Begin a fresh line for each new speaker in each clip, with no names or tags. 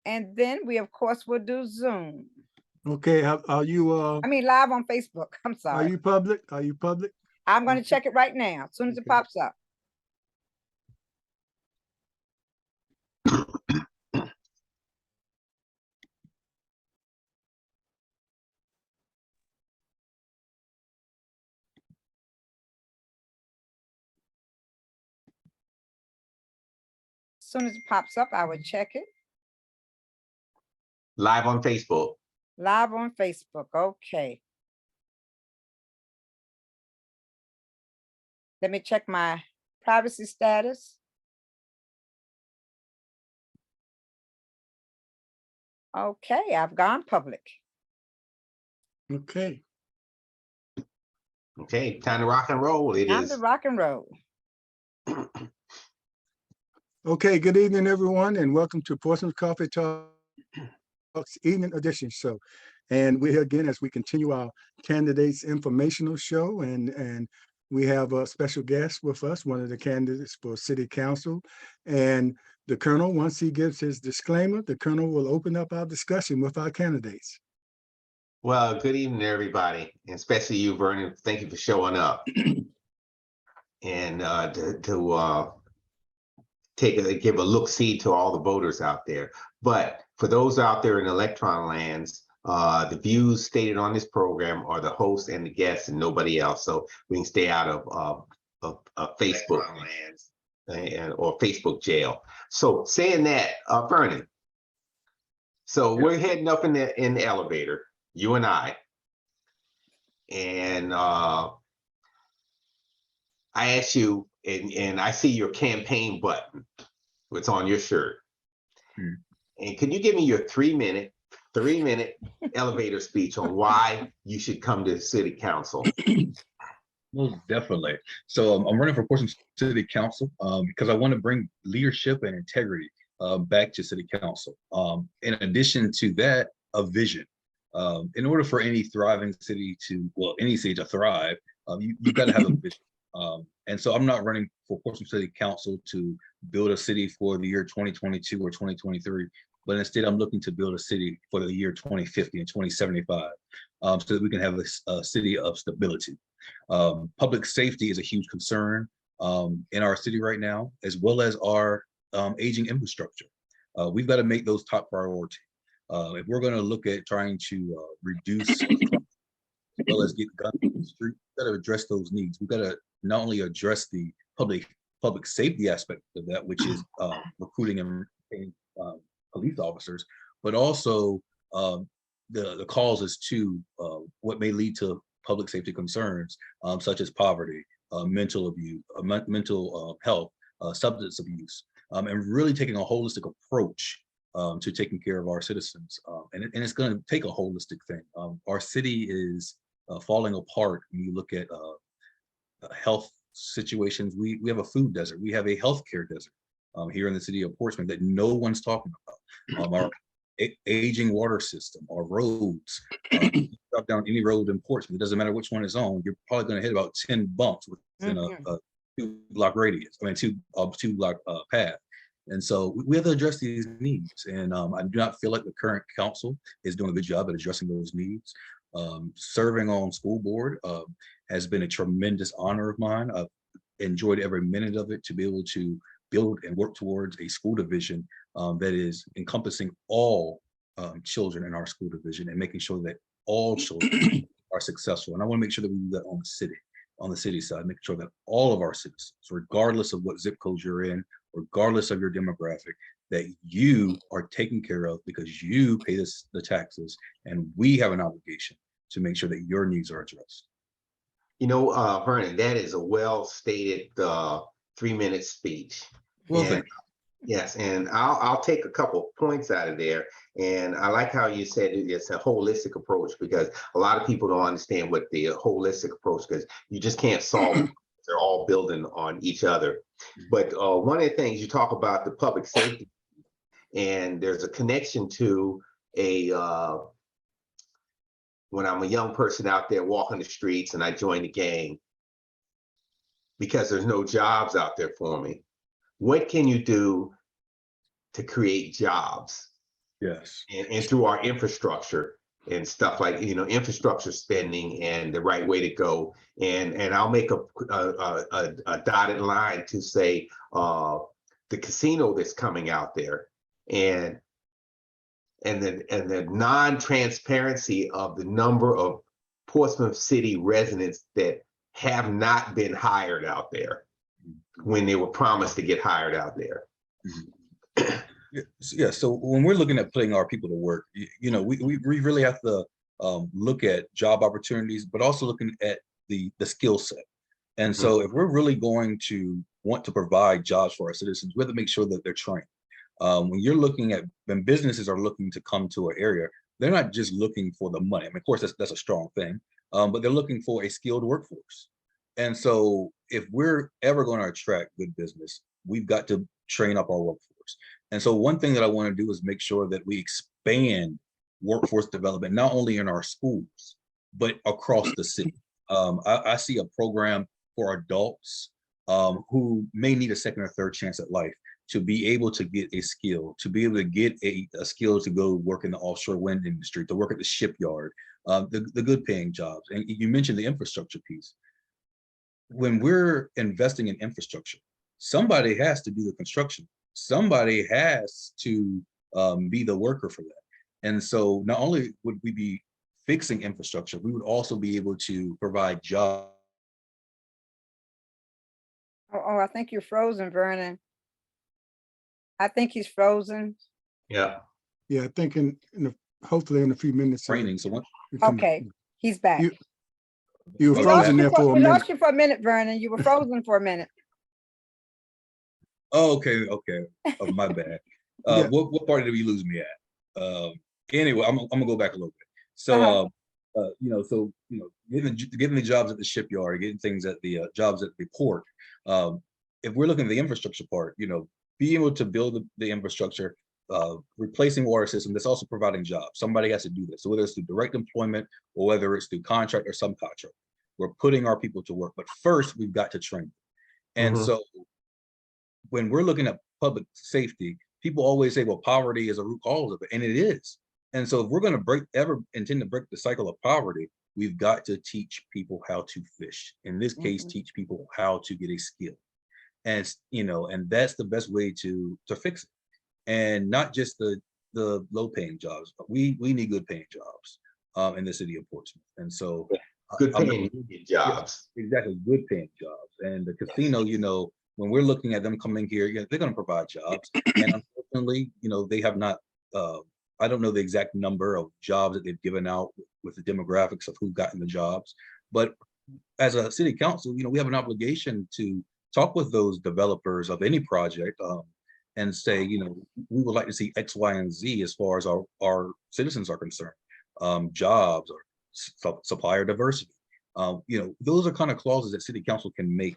And then we, of course, will do Zoom.
Okay, are you
Live on Facebook. I'm sorry.
Are you public? Are you public?
I'm going to check it right now as soon as it pops up. As soon as it pops up, I would check it.
Live on Facebook.
Live on Facebook. Okay. Let me check my privacy status. Okay, I've gone public.
Okay.
Okay, time to rock and roll.
Time to rock and roll.
Okay, good evening, everyone, and welcome to Portsmouth Coffee Talks Evening Edition show. And we're here again as we continue our candidates informational show, and we have a special guest with us, one of the candidates for City Council. And the Colonel, once he gives his disclaimer, the Colonel will open up our discussion with our candidates.
Well, good evening, everybody, and especially you, Vernon. Thank you for showing up. And give a look-see to all the voters out there. But for those out there in electron lands, the views stated on this program are the host and the guests and nobody else. So we can stay out of Facebook lands or Facebook jail. So saying that, Vernon, so we're heading up in the elevator, you and I. And I asked you, and I see your campaign button. It's on your shirt. And can you give me your three-minute elevator speech on why you should come to City Council?
Most definitely. So I'm running for Portsmouth City Council because I want to bring leadership and integrity back to City Council. In addition to that, a vision. In order for any thriving city any city to thrive, you've got to have a vision. And so I'm not running for Portsmouth City Council to build a city for the year 2022 or 2023, but instead I'm looking to build a city for the year 2050 and 2075, so that we can have a city of stability. Public safety is a huge concern in our city right now, as well as our aging infrastructure. We've got to make those top priority. If we're going to look at trying to reduce as well as get guns in the street, we've got to address those needs. We've got to not only address the public safety aspect of that, which is recruiting and police officers, but also the causes to what may lead to public safety concerns, such as poverty, mental abuse, mental health, substance abuse, and really taking a holistic approach to taking care of our citizens. And it's going to take a holistic thing. Our city is falling apart when you look at health situations. We have a food desert. We have a healthcare desert here in the city of Portsmouth that no one's talking about. Our aging water system, our roads. You drop down any road in Portsmouth, it doesn't matter which one is on, you're probably going to hit about 10 bumps within a 2-block radius. I mean, two block path. And so we have to address these needs. And I do not feel like the current council is doing a good job at addressing those needs. Serving on school board has been a tremendous honor of mine. I've enjoyed every minute of it to be able to build and work towards a school division that is encompassing all children in our school division and making sure that all children are successful. And I want to make sure that we do that on the city side, making sure that all of our citizens, regardless of what zip code you're in, regardless of your demographic, that you are taken care of because you pay the taxes, and we have an obligation to make sure that your needs are addressed.
You know, Vernon, that is a well-stated 3-minute speech.
Well,
yes, and I'll take a couple points out of there. And I like how you said it's a holistic approach, because a lot of people don't understand what the holistic approach, because you just can't solve it. They're all building on each other. But one of the things you talk about, the public safety, and there's a connection to when I'm a young person out there walking the streets and I join the gang because there's no jobs out there for me. What can you do to create jobs?
Yes.
and through our infrastructure and stuff like, infrastructure spending and the right way to go. And I'll make a dotted line to say the casino that's coming out there, and the non-transparency of the number of Portsmouth City residents that have not been hired out there when they were promised to get hired out there.
Yeah. So when we're looking at putting our people to work, we really have to look at job opportunities, but also looking at the skill set. And so if we're really going to want to provide jobs for our citizens, we have to make sure that they're trained. When businesses are looking to come to an area, they're not just looking for the money. I mean, of course, that's a strong thing, but they're looking for a skilled workforce. And so if we're ever going to attract good business, we've got to train up our workforce. And so one thing that I want to do is make sure that we expand workforce development, not only in our schools, but across the city. I see a program for adults who may need a second or third chance at life to be able to get a skill, to be able to get a skill to go work in the offshore wind industry, to work at the shipyard, the good paying jobs. And you mentioned the infrastructure piece. When we're investing in infrastructure, somebody has to do the construction. Somebody has to be the worker for that. And so not only would we be fixing infrastructure, we would also be able to provide jobs.
Oh, I think you're frozen, Vernon. I think he's frozen.
Yeah.
Yeah, I think hopefully in a few minutes.
Training. So
Okay, he's back.
You were
We
frozen there for a
we
minute.
lost you for a minute, Vernon. You were frozen for a minute.
Oh, okay. My bad.
Yeah.
What part did you lose me at? Anyway, I'm gonna go back a little bit. So, getting the jobs at the shipyard, getting things at the jobs at the port. If we're looking at the infrastructure part, being able to build the infrastructure, replacing water system, that's also providing jobs. Somebody has to do this. So whether it's through direct employment or whether it's through contract or subcontract, we're putting our people to work. But first, we've got to train them. And so when we're looking at public safety, people always say, well, poverty is a root cause of it, and it is. And so if we're going to ever intend to break the cycle of poverty, we've got to teach people how to fish. In this case, teach people how to get a skill. And and that's the best way to fix it. And not just the low paying jobs, but we need good paying jobs in the city of Portsmouth. And so
good paying jobs.
Yeah, exactly, good paying jobs. And the casino, when we're looking at them coming here, they're going to provide jobs. And unfortunately, they have not, I don't know the exact number of jobs that they've given out with the demographics of who've gotten the jobs. But as a city council, we have an obligation to talk with those developers of any project and say, we would like to see X, Y, and Z as far as our citizens are concerned, jobs or supplier diversity. Those are kind of clauses that city council can make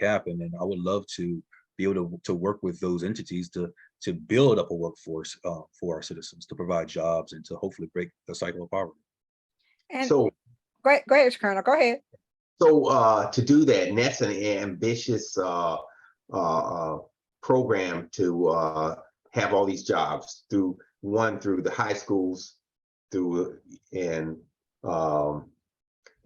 happen. And I would love to be able to work with those entities to build up a workforce for our citizens, to provide jobs and to hopefully break the cycle of poverty.
And
So
go ahead, Colonel. Go ahead.
So to do that, and that's an ambitious program to have all these jobs through the high schools, and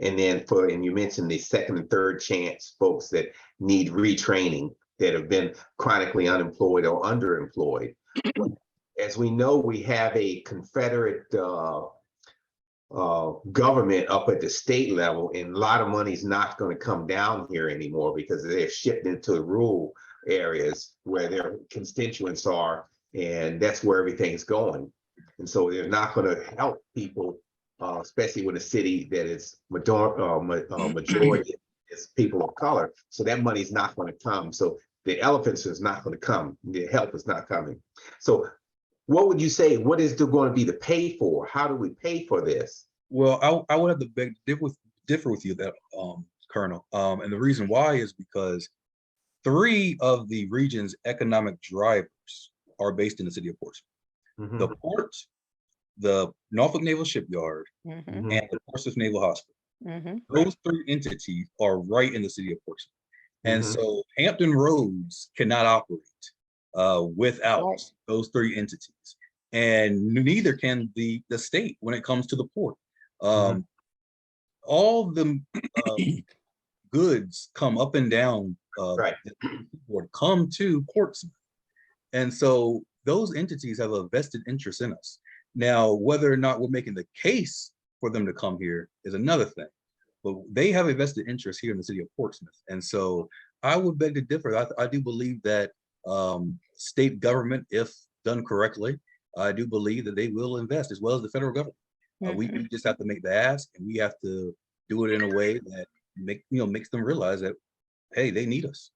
you mentioned the second and third chance folks that need retraining, that have been chronically unemployed or underemployed. As we know, we have a Confederate government up at the state level, and a lot of money is not going to come down here anymore because they're shipped into the rural areas where their constituents are, and that's where everything's going. And so they're not going to help people, especially with a city that is majority is people of color. So that money is not going to come. So the elephants is not going to come. The help is not coming. So what would you say? What is there going to be the pay for? How do we pay for this?
Well, I would have to differ with you that, Colonel. And the reason why is because 3 of the region's economic drivers are based in the city of Portsmouth. The port, the Norfolk Naval Shipyard, and the Portsmouth Naval Hospital. Those 3 entities are right in the city of Portsmouth. And so Hampton Roads cannot operate without those 3 entities. and neither can the state when it comes to the port.
Mhm.
All the goods come up and down
Right.
or come to Portsmouth. And so those entities have a vested interest in us. Now, whether or not we're making the case for them to come here is another thing, but they have a vested interest here in the city of Portsmouth. And so I would beg to differ. I do believe that state government, if done correctly, I do believe that they will invest as well as the federal government. We just have to make the ask, and we have to do it in a way that makes them realize that, hey, they need us.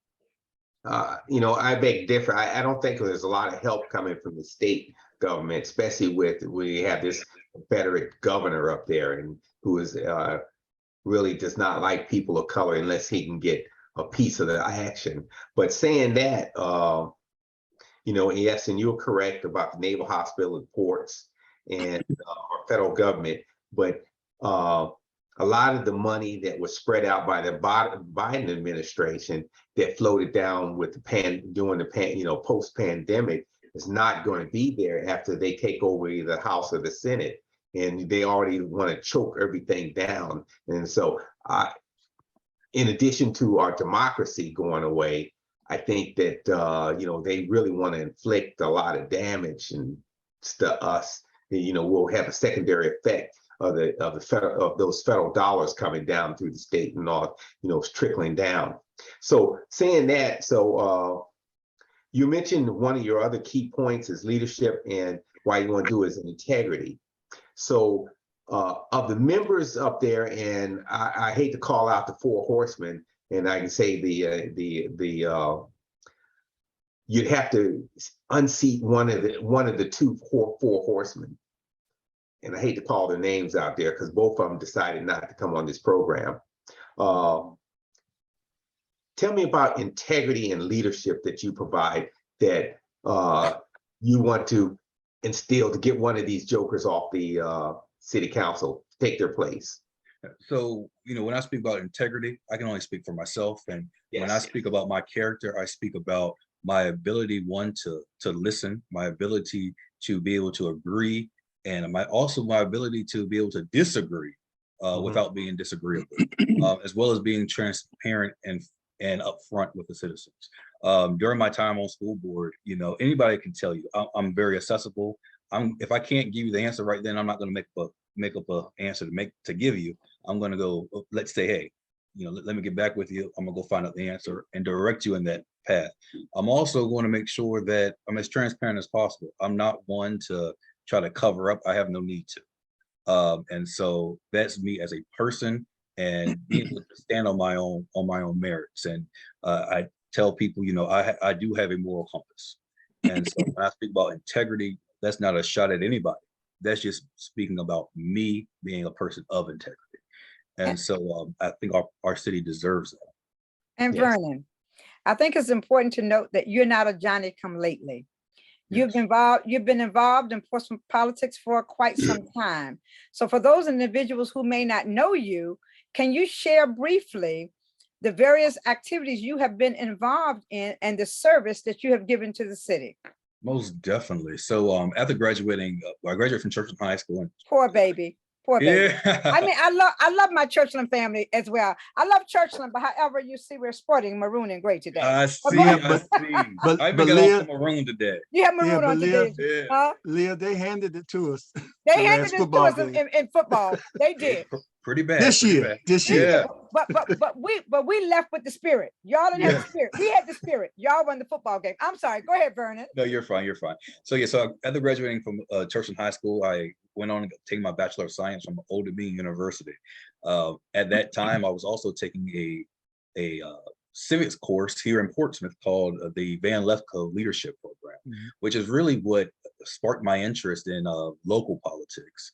I beg to differ. I don't think there's a lot of help coming from the state government, especially with we have this Confederate governor up there, and who is really does not like people of color unless he can get a piece of the action. But saying that, yes, and you're correct about the Naval Hospital and ports and our federal government, but a lot of the money that was spread out by the Biden administration that floated down with the post-pandemic is not going to be there after they take over either the House or the Senate, and they already want to choke everything down. And so, in addition to our democracy going away, I think that they really want to inflict a lot of damage and to us. We'll have a secondary effect of those federal dollars coming down through the state and all, trickling down. So saying that, you mentioned one of your other key points is leadership, and why you want to do is integrity. So of the members up there, and I hate to call out the four horsemen, and I can say you'd have to unseat one of the four horsemen. And I hate to call their names out there because both of them decided not to come on this program. Tell me about integrity and leadership that you provide that you want to instill to get one of these jokers off the city council, take their place.
So, when I speak about integrity, I can only speak for myself. And when I speak about my character, I speak about my ability, one, to listen, my ability to be able to agree, and my ability to be able to disagree without being disagreeable, as well as being transparent and upfront with the citizens. During my time on school board, anybody can tell you I'm very accessible. If I can't give you the answer right then, I'm not going to make up an answer to give you. I'm going to go, let's say, hey, let me get back with you. I'm gonna go find out the answer and direct you in that path. I'm also going to make sure that I'm as transparent as possible. I'm not one to try to cover up. I have no need to. And so that's me as a person, and being able to stand on my own merits. And I tell people, I do have a moral compass. And so when I speak about integrity, that's not a shot at anybody. That's just speaking about me being a person of integrity. And so I think our city deserves that.
And
Yes.
Vernon, I think it's important to note that you're not a Johnny come lately. You've been involved in Portsmouth politics for quite some time. So for those individuals who may not know you, can you share briefly the various activities you have been involved in and the service that you have given to the city?
Most definitely. So after graduating, I graduated from Churchland High School. And
Poor baby. Poor baby.
yeah.
I mean, I love my Churchland family as well. I love Churchland, but however, you see, we're sporting maroon and gray today.
I
But
see.
go
Yeah,
ahead.
but
I
but
even got
Leah,
on some maroon today.
You have
yeah,
maroon
but
on today.
Yeah.
Huh?
Leah, they handed it to us.
They
the
handed
last
it to
football
us
game.
in football. They did.
Pretty bad.
This
pretty
year,
bad.
this
They
year.
did.
Yeah.
But we left with the spirit. Y'all didn't have the spirit. We had the spirit. Y'all won the football game. I'm sorry. Go ahead, Vernon.
No, you're fine. You're fine. So yeah, so after graduating from Churchland High School, I went on to take my Bachelor of Science from Old Dominion University. At that time, I was also taking a civics course here in Portsmouth called the Van Lefko Leadership Program, which is really what sparked my interest in local politics.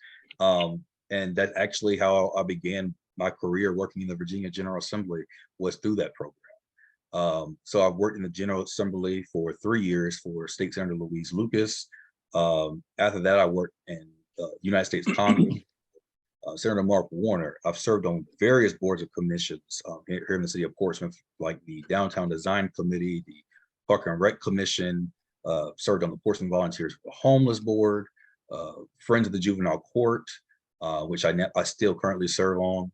And that's actually how I began my career working in the Virginia General Assembly, was through that program. So I've worked in the General Assembly for 3 years for State Senator Louise Lucas. After that, I worked in United States Congress. Senator Mark Warner. I've served on various boards of commissions here in the city of Portsmouth, like the Downtown Design Committee, the Park and Rec Commission, served on the Portsmouth Volunteers for the Homeless Board, Friends of the Juvenile Court, which I still currently serve on,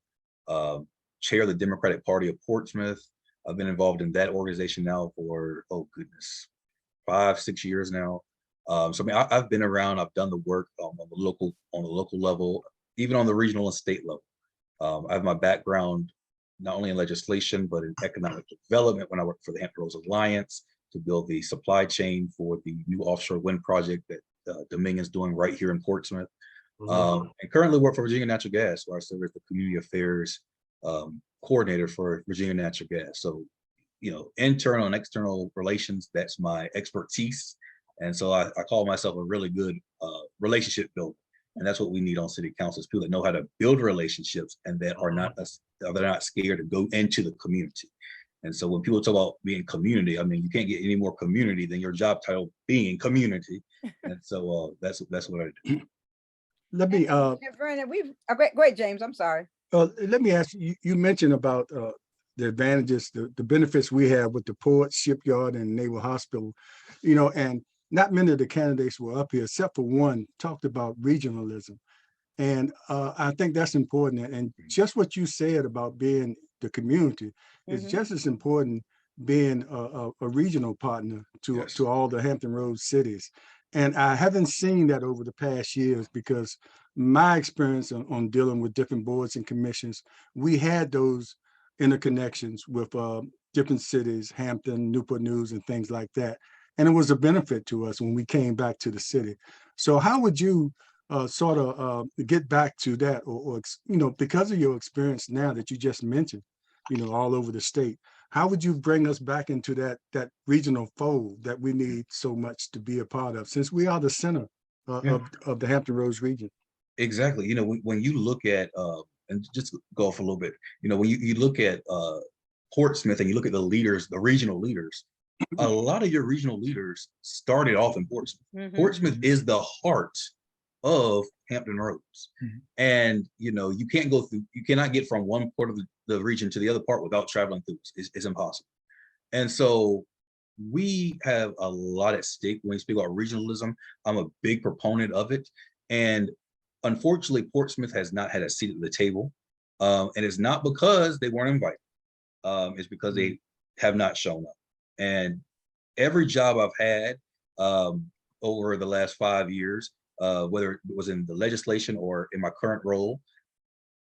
chair of the Democratic Party of Portsmouth. I've been involved in that organization now for, oh goodness, 5-6 years now. So I mean, I've been around. I've done the work on the local level, even on the regional and state level. I have my background not only in legislation but in economic development when I worked for the Hampton Roads Alliance to build the supply chain for the new offshore wind project that Dominion's doing right here in Portsmouth. And currently work for Virginia Natural Gas, where I serve as the community affairs coordinator for Virginia Natural Gas. So, you know, internal and external relations, that's my expertise. And so I call myself a really good relationship builder. And that's what we need on city council, is people that know how to build relationships and that are not they're not scared to go into the community. And so when people talk about being community, I mean, you can't get any more community than your job title being community. And so that's what I do.
Let me
Vernon, go ahead, James. I'm sorry.
let me ask you, you mentioned about the advantages, the benefits we have with the port, shipyard, and naval hospital, you know, and not many of the candidates were up here, except for one, talked about regionalism. And I think that's important. And just what you said about being the community is just as important, being a regional partner to,
Yes.
to all the Hampton Roads cities. And I haven't seen that over the past years, because my experience on dealing with different boards and commissions, we had those interconnections with different cities, Hampton, Newport News, and things like that. And it was a benefit to us when we came back to the city. So how would you sort of get back to that, or you know, because of your experience now that you just mentioned, you know, all over the state, how would you bring us back into that regional fold that we need so much to be a part of, since we are the center of the Hampton Roads region?
Exactly. You know, when you look at and just go off a little bit, you know, when you look at Portsmouth and you look at the leaders, the regional leaders, a lot of your regional leaders started off in Portsmouth. Portsmouth is the heart of Hampton Roads. And, you know, you cannot get from one part of the region to the other part without traveling through. It's impossible. And so we have a lot at stake when we speak about regionalism. I'm a big proponent of it. And unfortunately, Portsmouth has not had a seat at the table. And it's not because they weren't invited. It's because they have not shown up. And every job I've had over the last 5 years, whether it was in the legislation or in my current role,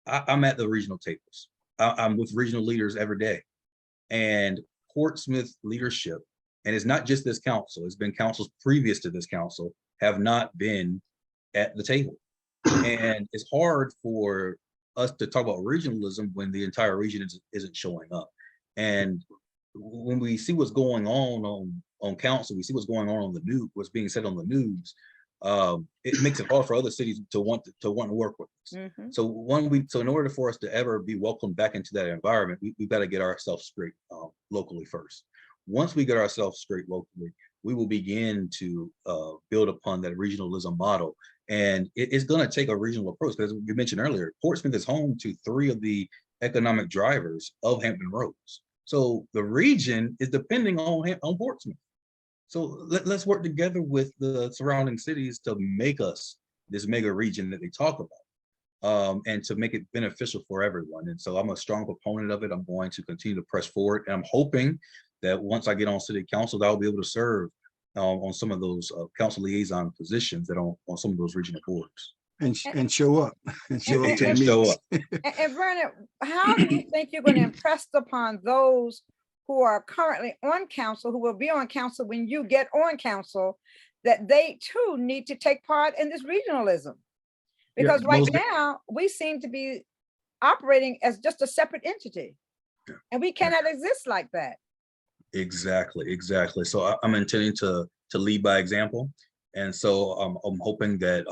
I'm at the regional tables. I'm with regional leaders every day. And Portsmouth leadership, and it's not just this council, it's been councils previous to this council, have not been at the table. And it's hard for us to talk about regionalism when the entire region isn't showing up. And when we see what's going on council, we see what's going on the news, what's being said on the news, it makes it hard for other cities to want to work with us. So in order for us to ever be welcomed back into that environment, we've got to get ourselves straight locally first. Once we get ourselves straight locally, we will begin to build upon that regionalism model. And it's going to take a regional approach, because we mentioned earlier, Portsmouth is home to 3 of the economic drivers of Hampton Roads. So the region is depending on Portsmouth. So let's work together with the surrounding cities to make us this mega region that they talk about, and to make it beneficial for everyone. And so I'm a strong proponent of it. I'm going to continue to press forward. And I'm hoping that once I get on city council, that I'll be able to serve on some of those council liaison positions that on some of those regional boards.
And show up. And show up to the
And show
meetings.
up.
And Vernon, how do you think you're going to impress upon those who are currently on council, who will be on council when you get on council, that they too need to take part in this regionalism? Because right now we seem to be operating as just a separate entity, and we cannot exist like that.
Exactly. So I'm intending to lead by example. And so I'm hoping that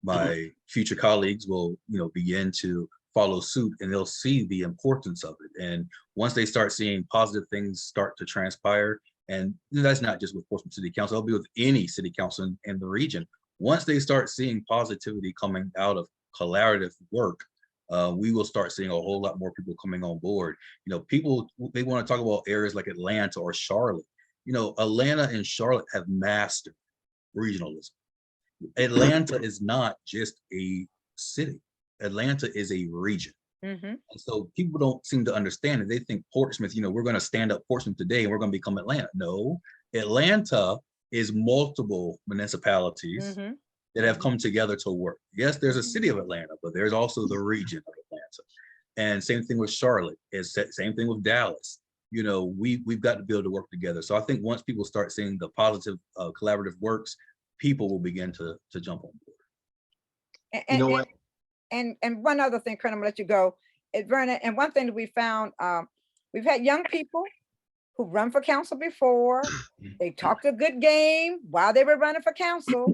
my future colleagues will, you know, begin to follow suit, and they'll see the importance of it. And once they start seeing positive things start to transpire, and that's not just with Portsmouth City Council, I'll be with any city council in the region. Once they start seeing positivity coming out of collaborative work, we will start seeing a whole lot more people coming on board. You know, people, they want to talk about areas like Atlanta or Charlotte. You know, Atlanta and Charlotte have mastered regionalism. Atlanta is not just a city. Atlanta is a region.
Mhm.
And so people don't seem to understand it. They think Portsmouth, you know, we're going to stand up Portsmouth today and we're going to become Atlanta. No, Atlanta is multiple municipalities
Mhm.
that have come together to work. Yes, there's a city of Atlanta, but there's also the region of Atlanta. And same thing with Charlotte. It's same thing with Dallas. You know, we've got to be able to work together. So I think once people start seeing the positive collaborative works, people will begin to jump on board.
And,
You know
and,
what?
and one other thing, Colonel, I'm gonna let you go. Vernon, and one thing that we found, we've had young people who run for council before. They talked a good game while they were running for council.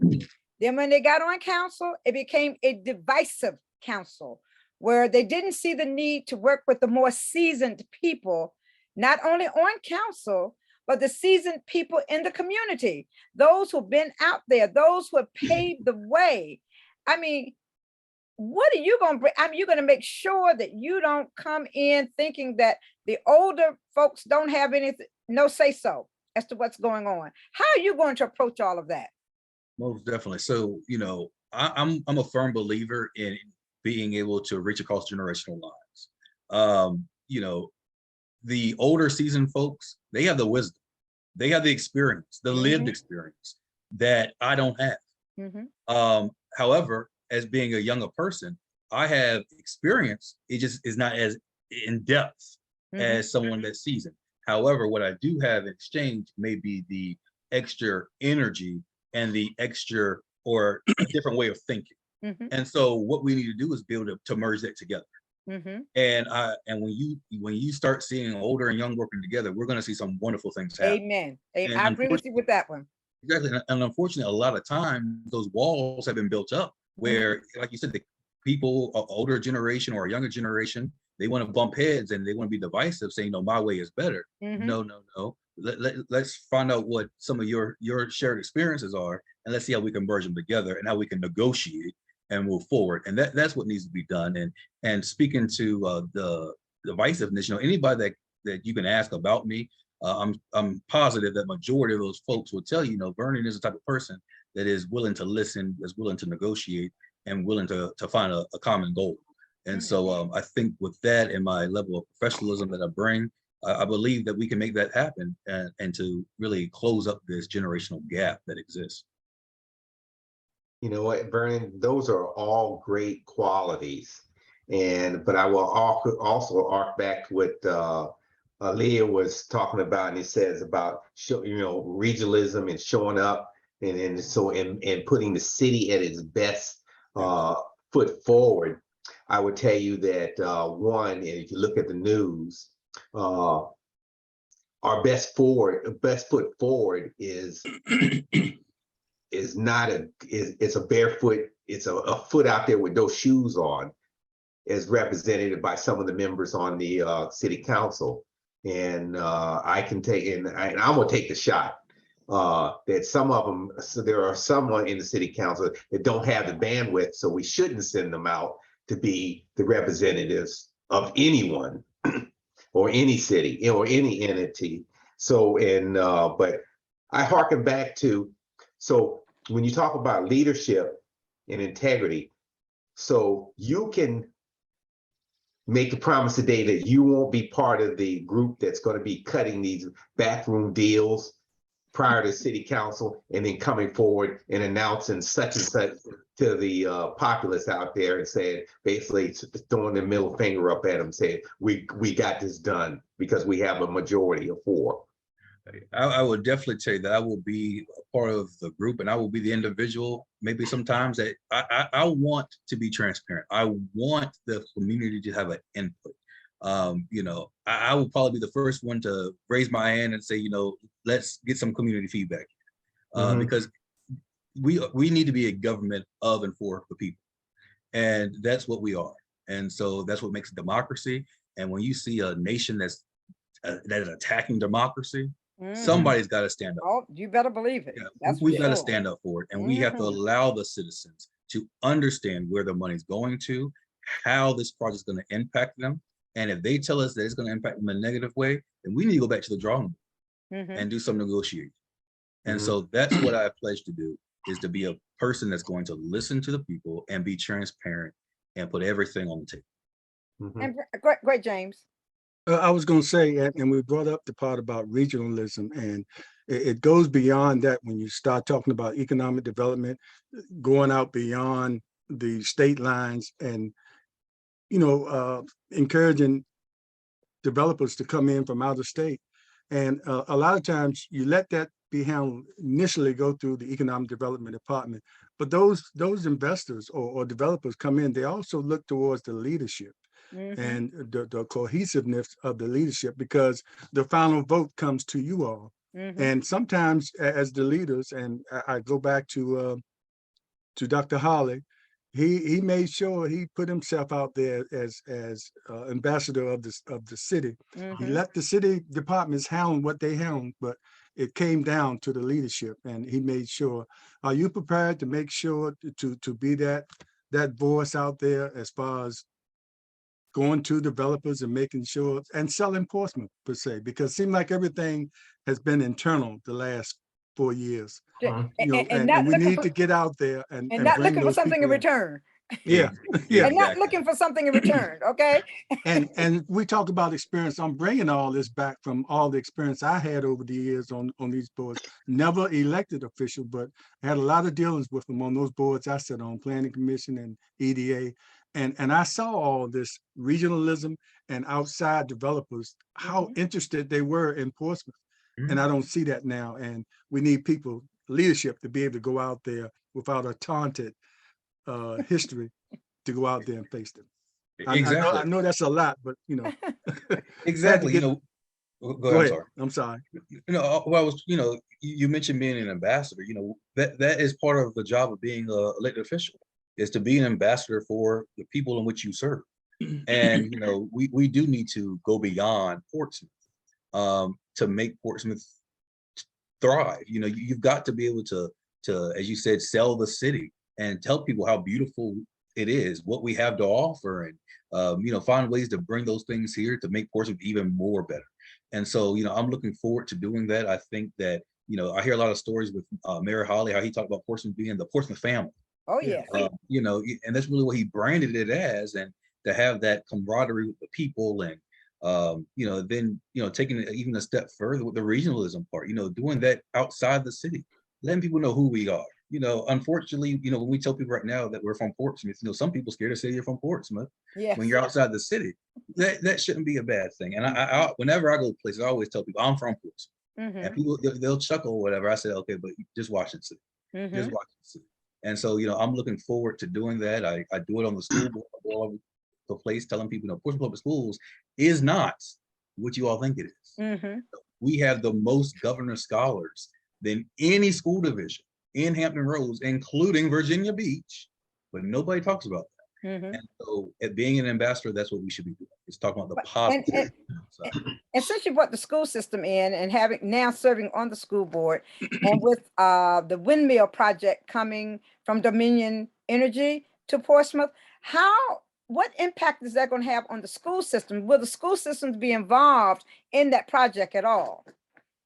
Then when they got on council, it became a divisive council where they didn't see the need to work with the more seasoned people, not only on council, but the seasoned people in the community, those who've been out there, those who have paved the way. I mean, what are you going to bring? I mean, you're going to make sure that you don't come in thinking that the older folks don't have anything, no say so as to what's going on. How are you going to approach all of that?
Most definitely. So, you know, I'm a firm believer in being able to reach across generational lines. You know, the older seasoned folks, they have the wisdom, they have the experience, the lived
Mhm.
experience that I don't have.
Mhm.
However, as being a younger person, I have experience. It just is not as in depth
Mhm.
as someone that's seasoned. However, what I do have in exchange may be the extra energy and the extra or a different way of thinking.
Mhm.
And so what we need to do is be able to merge that together.
Mhm.
And when you start seeing older and young working together, we're going to see some wonderful things happen.
Amen.
And
I agree with you with that one.
exactly. And unfortunately, a lot of times those walls have been built up where, like you said, the people, older generation or a younger generation, they want to bump heads and they want to be divisive, saying, no, my way is better.
Mhm.
No, no, no. Let's find out what some of your shared experiences are, and let's see how we can merge them together and how we can negotiate and move forward. And that's what needs to be done. And speaking to the divisiveness, you know, anybody that you can ask about me, I'm positive that majority of those folks will tell you, you know, Vernon is the type of person that is willing to listen, is willing to negotiate, and willing to find a common goal. And so I think with that and my level of professionalism that I bring, I believe that we can make that happen and to really close up this generational gap that exists.
You know what, Vernon, those are all great qualities. But I will also arc back to what Leah was talking about, and it says about regionalism and showing up and putting the city at its best foot forward. I would tell you that one, and if you look at the news, our best foot forward is not it's a barefoot, it's a foot out there with no shoes on, as represented by some of the members on the city council. And I can take, and I'm gonna take the shot that some of them, so there are someone in the city council that don't have the bandwidth, so we shouldn't send them out to be the representatives of anyone or any city or any entity. So, but I harken back to, so when you talk about leadership and integrity, so you can make the promise today that you won't be part of the group that's going to be cutting these backroom deals prior to city council and then coming forward and announcing such and such to the populace out there and saying, basically throwing the middle finger up at them, saying, we got this done because we have a majority of 4.
I would definitely say that I will be a part of the group and I will be the individual, maybe sometimes that I want to be transparent. I want the community to have an input. You know, I will probably be the first one to raise my hand and say, you know, let's get some community feedback because we need to be a government of and for the people. And that's what we are. And so that's what makes democracy. And when you see a nation that is attacking democracy, somebody's got to stand up.
Oh, you better believe it.
Yeah, we've got to stand up for it. And we have to allow the citizens to understand where the money's going to, how this project is going to impact them. And if they tell us that it's going to impact them in a negative way, then we need to go back to the drawing board.
Mhm.
and do some negotiating. And
Mhm.
so that's what I pledge to do, is to be a person that's going to listen to the people and be transparent and put everything on the table.
Mhm.
And great, great, James.
I was going to say, and we brought up the part about regionalism, and it goes beyond that when you start talking about economic development, going out beyond the state lines and, encouraging developers to come in from out of state. And a lot of times you let that be handled initially go through the economic development department. But those investors or developers come in, they also look towards the leadership
Mhm.
and the cohesiveness of the leadership, because the final vote comes to you all.
Mhm.
And sometimes as the leaders, and I go back to Dr. Holly, he made sure he put himself out there as ambassador of the city. He
Mhm.
let the city departments handle what they handled, but it came down to the leadership, and he made sure. Are you prepared to make sure to be that voice out there as far as going to developers and making sure and selling Portsmouth per se? Because it seemed like everything has been internal the last 4 years,
Mhm.
And
and
not
we
looking
need
for
to get out there
and
and
not
bring
looking for
those
something in
people in.
return.
Yeah, yeah.
And not
Exactly.
looking for something in return. Okay.
And we talk about experience. I'm bringing all this back from all the experience I had over the years on these boards. Never elected official, but I had a lot of dealings with them on those boards I sat on, Planning Commission and EDA. And I saw all this regionalism and outside developers, how
Mhm.
interested they were in Portsmouth. And
Mhm.
I don't see that now. And we need people, leadership, to be able to go out there without a taunted history, to go out there and face them. I
Exactly.
know that's a lot, but had to
Exactly.
get.
Go
Go
ahead. I'm
ahead.
sorry.
I'm sorry.
Well, I was, you mentioned being an ambassador. That is part of the job of being a elected official, is to be an ambassador for the people in which you serve. And we do need to go beyond Portsmouth to make Portsmouth thrive. You've got to be able to, as you said, sell the city and tell people how beautiful it is, what we have to offer, and find ways to bring those things here to make Portsmouth even more better. And so, I'm looking forward to doing that. I think that, I hear a lot of stories with Mayor Holly, how he talked about Portsmouth being the Portsmouth family.
Oh
Yeah.
yes.
And that's really what he branded it as, and to have that camaraderie with the people, and then taking it even a step further with the regionalism part, doing that outside the city, letting people know who we are. Unfortunately, when we tell people right now that we're from Portsmouth, some people scared to say you're from Portsmouth
Yes.
when you're outside the city. That shouldn't be a bad thing. And I whenever I go places, I always tell people I'm from Portsmouth, and
Mhm.
people they'll chuckle or whatever. I say, okay, but just watch it, see. Just
Mhm.
watch it, see. And so, I'm looking forward to doing that. I do it on the school board. I go all over the place telling people, Portsmouth Public Schools is not what you all think it is.
Mhm.
We have the most governor scholars than any school division in Hampton Roads, including Virginia Beach, but nobody talks about that.
Mhm.
And so, at being an ambassador, that's what we should be doing. It's talking about the
And,
positive.
and and since you brought the school system in and having now serving on the school board, and with the windmill project coming from Dominion Energy to Portsmouth, what impact is that going to have on the school system? Will the school systems be involved in that project at all?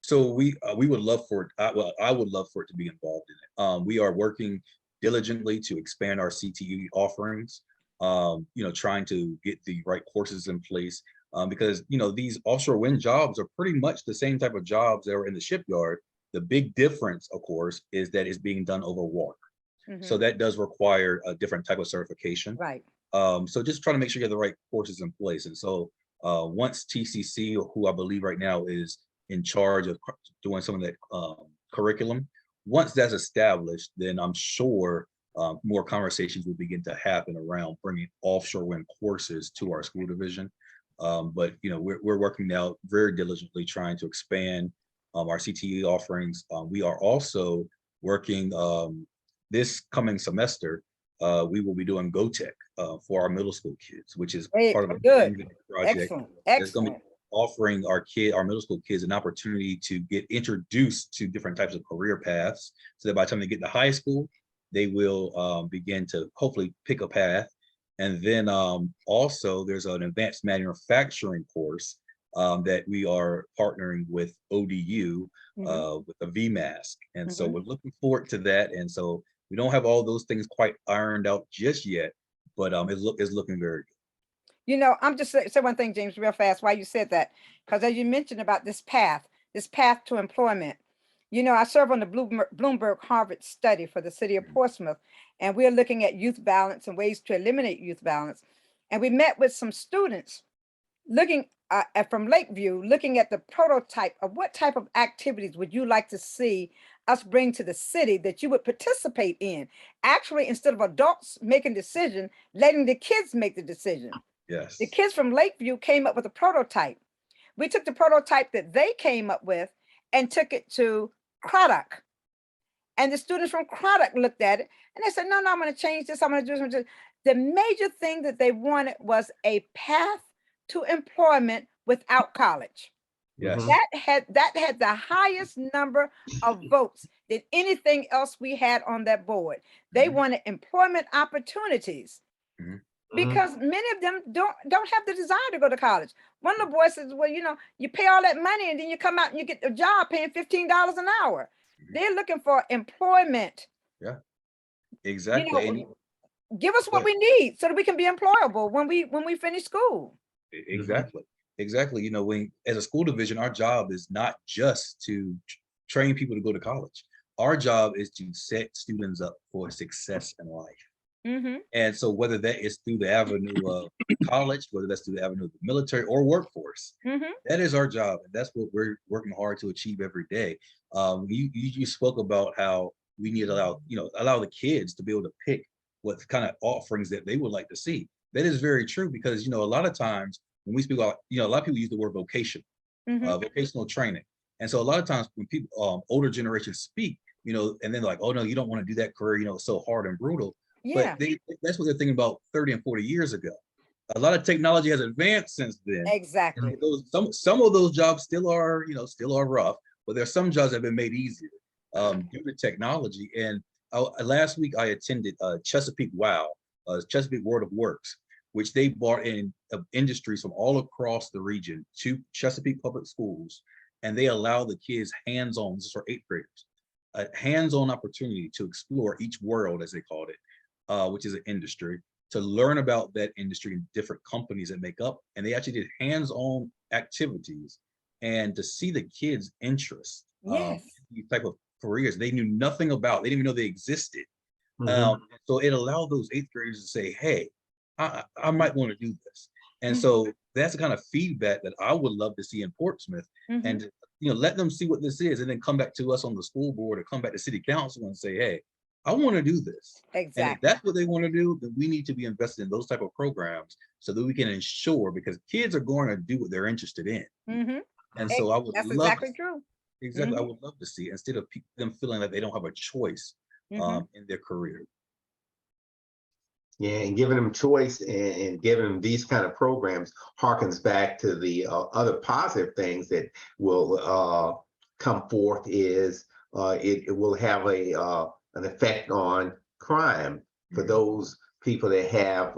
So we would love for it. I would love for it to be involved in it. We are working diligently to expand our CTE offerings. Trying to get the right courses in place, because these offshore wind jobs are pretty much the same type of jobs that are in the shipyard. The big difference, of course, is that it's being done over water. So
Mhm.
that does require a different type of certification.
Right.
So just trying to make sure you have the right courses in place. And so once TCC, who I believe right now is in charge of doing some of that curriculum, once that's established, then I'm sure more conversations will begin to happen around bringing offshore wind courses to our school division. But we're working now very diligently trying to expand our CTE offerings. We are also working this coming semester. We will be doing GoTech for our middle school kids, which is
Great.
part of a
Good.
project
Excellent.
that's going to be
Excellent.
offering our middle school kids an opportunity to get introduced to different types of career paths, so that by the time they get to high school, they will begin to hopefully pick a path. And then also there's an advanced manufacturing course that we are partnering with ODU
Mhm.
with a VMask. And so
Mhm.
we're looking forward to that. And so we don't have all those things quite ironed out just yet, but it's looking very good.
You know, I'm just say one thing, James, real fast, why you said that. Because as you mentioned about this path to employment, you know, I serve on the Bloomberg Harvard study for the city of Portsmouth, and we're looking at youth violence and ways to eliminate youth violence. And we met with some students looking from Lakeview, looking at the prototype of what type of activities would you like to see us bring to the city that you would participate in. Actually, instead of adults making decision, letting the kids make the decision. The
Yes.
kids from Lakeview came up with a prototype. We took the prototype that they came up with and took it to Craddock. And the students from Craddock looked at it and they said, no, I'm going to change this. I'm going to do this. The major thing that they wanted was a path to employment without college.
Yes.
That had the highest number of votes than anything else we had on that board. They wanted employment opportunities.
Mhm.
Because many of them don't have the desire to go to college. One of the boys says, well, you know, you pay all that money and then you come out and you get a job paying $15 an hour. They're looking for employment.
Yeah,
You
exactly. And
know, give us what
but
we need so that we can be employable when we finish school.
exactly, exactly. You know, when as a school division, our job is not just to train people to go to college. Our job is to set students up for success in life.
Mm-hmm.
And so whether that is through the avenue of college, whether that's through the avenue of the military or workforce,
Mm-hmm.
that is our job. And that's what we're working hard to achieve every day. You spoke about how we need to allow the kids to be able to pick what kind of offerings that they would like to see. That is very true because, a lot of times when we speak about, a lot of people use the word vocation,
Mm-hmm.
vocational training. And so a lot of times when people, older generations speak, and then they're like, oh no, you don't want to do that career, it's so hard and brutal. But
Yeah,
that's what they're thinking about 30 and 40 years ago. A lot of technology has advanced since then.
exactly.
Some of those jobs still are rough, but there's some jobs that have been made easier due to technology. And last week I attended Chesapeake Chesapeake World of Works, which they brought in industries from all across the region to Chesapeake Public Schools, and they allow the kids hands-on. This is for 8th graders, a hands-on opportunity to explore each world, as they called it, which is an industry, to learn about that industry and different companies that make up. And they actually did hands-on activities, and to see the kids' interest
Yes.
these type of careers they knew nothing about, they didn't even know they existed.
Mhm.
So it allowed those 8th graders to say, hey, I might want to do this. And
Mhm.
so that's the kind of feedback that I would love to see in Portsmouth.
Mhm.
And let them see what this is, and then come back to us on the school board or come back to city council and say, hey, I want to do this. And if
Exactly.
that's what they want to do, then we need to be invested in those type of programs so that we can ensure, because kids are going to do what they're interested in.
Mm-hmm.
And so I would
That's
love
exactly true.
exactly, I
Mhm.
would love to see, instead of them feeling like they don't have a choice
Mhm.
in their career.
Yeah, and giving them choice and giving them these kind of programs harkens back to the other positive things that will come forth. Is it will have an effect on crime for those people that have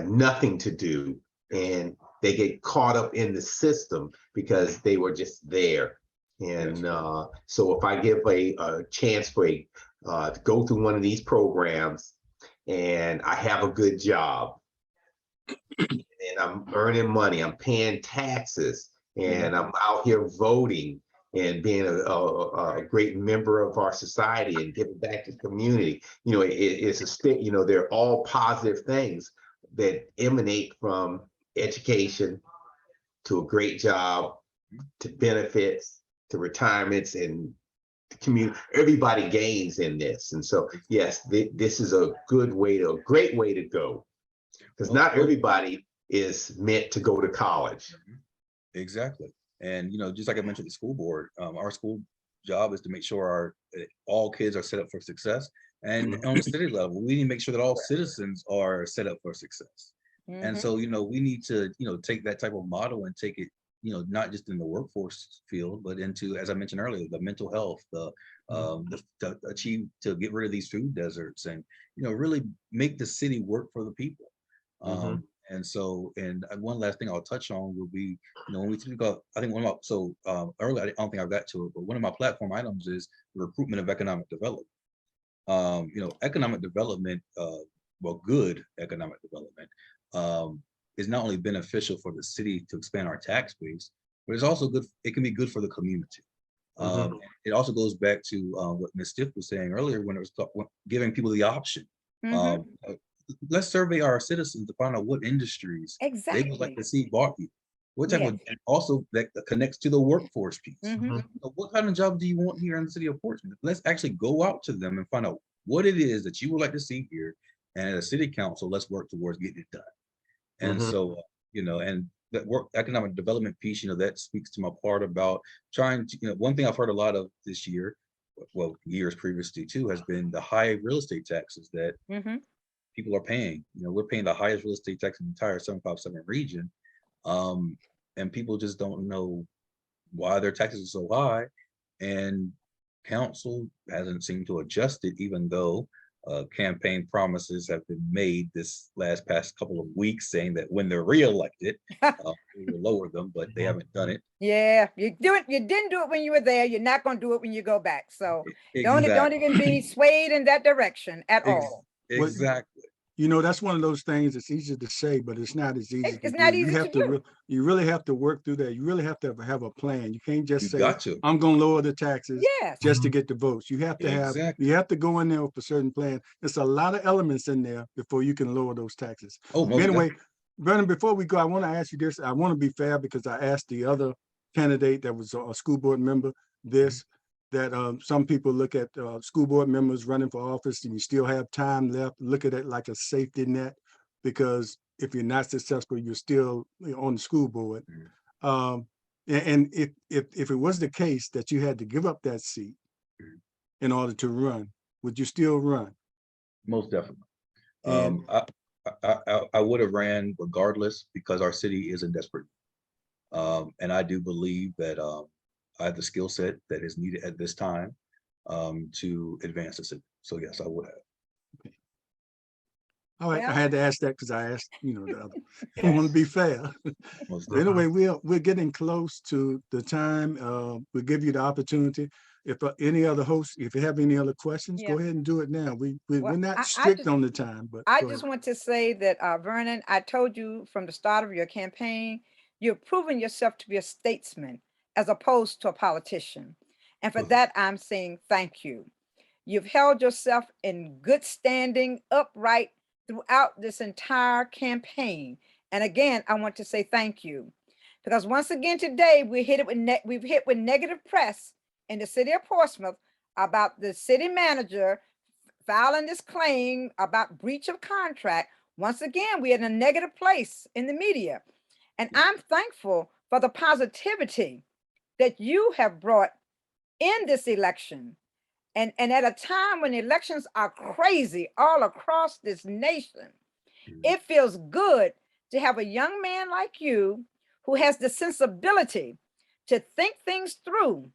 nothing to do, and they get caught up in the system because they were just there. And so if I give a chance for to go through one of these programs, and I have a good job, and I'm earning money, I'm paying taxes, and I'm out here voting and being a great member of our society and giving back to the community. It's a stick, they're all positive things that emanate from education to a great job, to benefits, to retirements, and the community. Everybody gains in this. And so, yes, this is a great way to go, because not everybody is meant to go to college.
Exactly. And just like I mentioned, the school board, our school job is to make sure all kids are set up for success. And on the city level, we need to make sure that all citizens are set up for success. And
Mhm.
so, we need to, take that type of model and take it, not just in the workforce field, but into, as I mentioned earlier, the mental health, to get rid of these food deserts, and really make the city work for the people.
Mhm.
And so, and one last thing I'll touch on will be, when we talk about, I think one of my, earlier, I don't think I got to it, but one of my platform items is the recruitment of economic development. Economic development, good economic development, is not only beneficial for the city to expand our tax base, but it's also good. It can be good for the community. It also goes back to what Ms. Stiff was saying earlier when it was giving people the option. Let's survey our citizens to find out what industries they would like to see bought here. What type of, and also that connects to the workforce piece. So what kind of job do you want here in the city of Portsmouth? Let's actually go out to them and find out what it is that you would like to see here. And as a city council, let's work towards getting it done. And so, and that work economic development piece, that speaks to my part about trying to, one thing I've heard a lot of this year, well, years previously too, has been the high real estate taxes that people are paying. We're paying the highest real estate tax in the entire 757 region. And people just don't know why their taxes are so high. And council hasn't seemed to adjust it, even though campaign promises have been made this past couple of weeks saying that when they're reelected, we will lower them, but they haven't done it.
Yeah, you didn't do it when you were there. You're not going to do it when you go back. So don't even be swayed in that direction at all.
Exactly.
That's one of those things that's easy to say, but it's not as easy to do.
It's not easy to do.
You really have to work through that. You really have to have a plan. You can't just say,
to.
I'm going to lower the taxes just to get the votes. You have to you have to go in there with a certain plan. There's a lot of elements in there before you can lower those taxes. Anyway, Vernon, before we go, I want to ask you this. I want to be fair because I asked the other candidate that was a school board member this, that some people look at school board members running for office and you still have time left, look at it like a safety net, because if you're not successful, you're still on the school board. And if it was the case that you had to give up that seat in order to run, would you still run?
Most definitely. I would have ran regardless because our city is in desperate. And I do believe that I have the skill set that is needed at this time to advance the city. So yes, I would have.
Okay. All right, I had to ask that because I asked, the other. I want to be fair. Anyway, we're getting close to the time. We'll give you the opportunity. If any other hosts, if you have any other questions, go ahead and do it now. We're not strict on the time, but
I just want to say that Vernon, I told you from the start of your campaign, you're proving yourself to be a statesman as opposed to a politician. And for that, I'm saying thank you. You've held yourself in good standing, upright throughout this entire campaign. And again, I want to say thank you. Because once again today, we've hit with negative press in the city of Portsmouth about the city manager filing this claim about breach of contract. Once again, we're in a negative place in the media. And I'm thankful for the positivity that you have brought in this election. And at a time when elections are crazy all across this nation, it feels good to have a young man like you who has the sensibility to think things through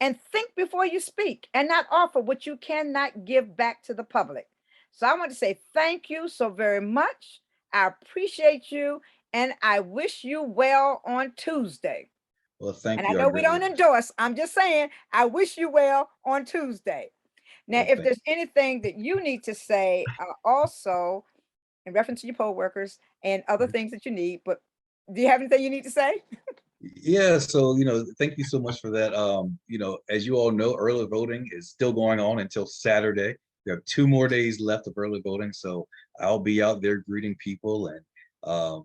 and think before you speak and not offer what you cannot give back to the public. So I want to say thank you so very much. I appreciate you. And I wish you well on Tuesday.
Well, thank you.
And I know we don't endorse. I'm just saying, I wish you well on Tuesday. Now, if there's anything that you need to say also in reference to your poll workers and other things that you need, but do you have anything you need to say?
Yeah, so, thank you so much for that. As you all know, early voting is still going on until Saturday. We have 2 more days left of early voting. So I'll be out there greeting people, and the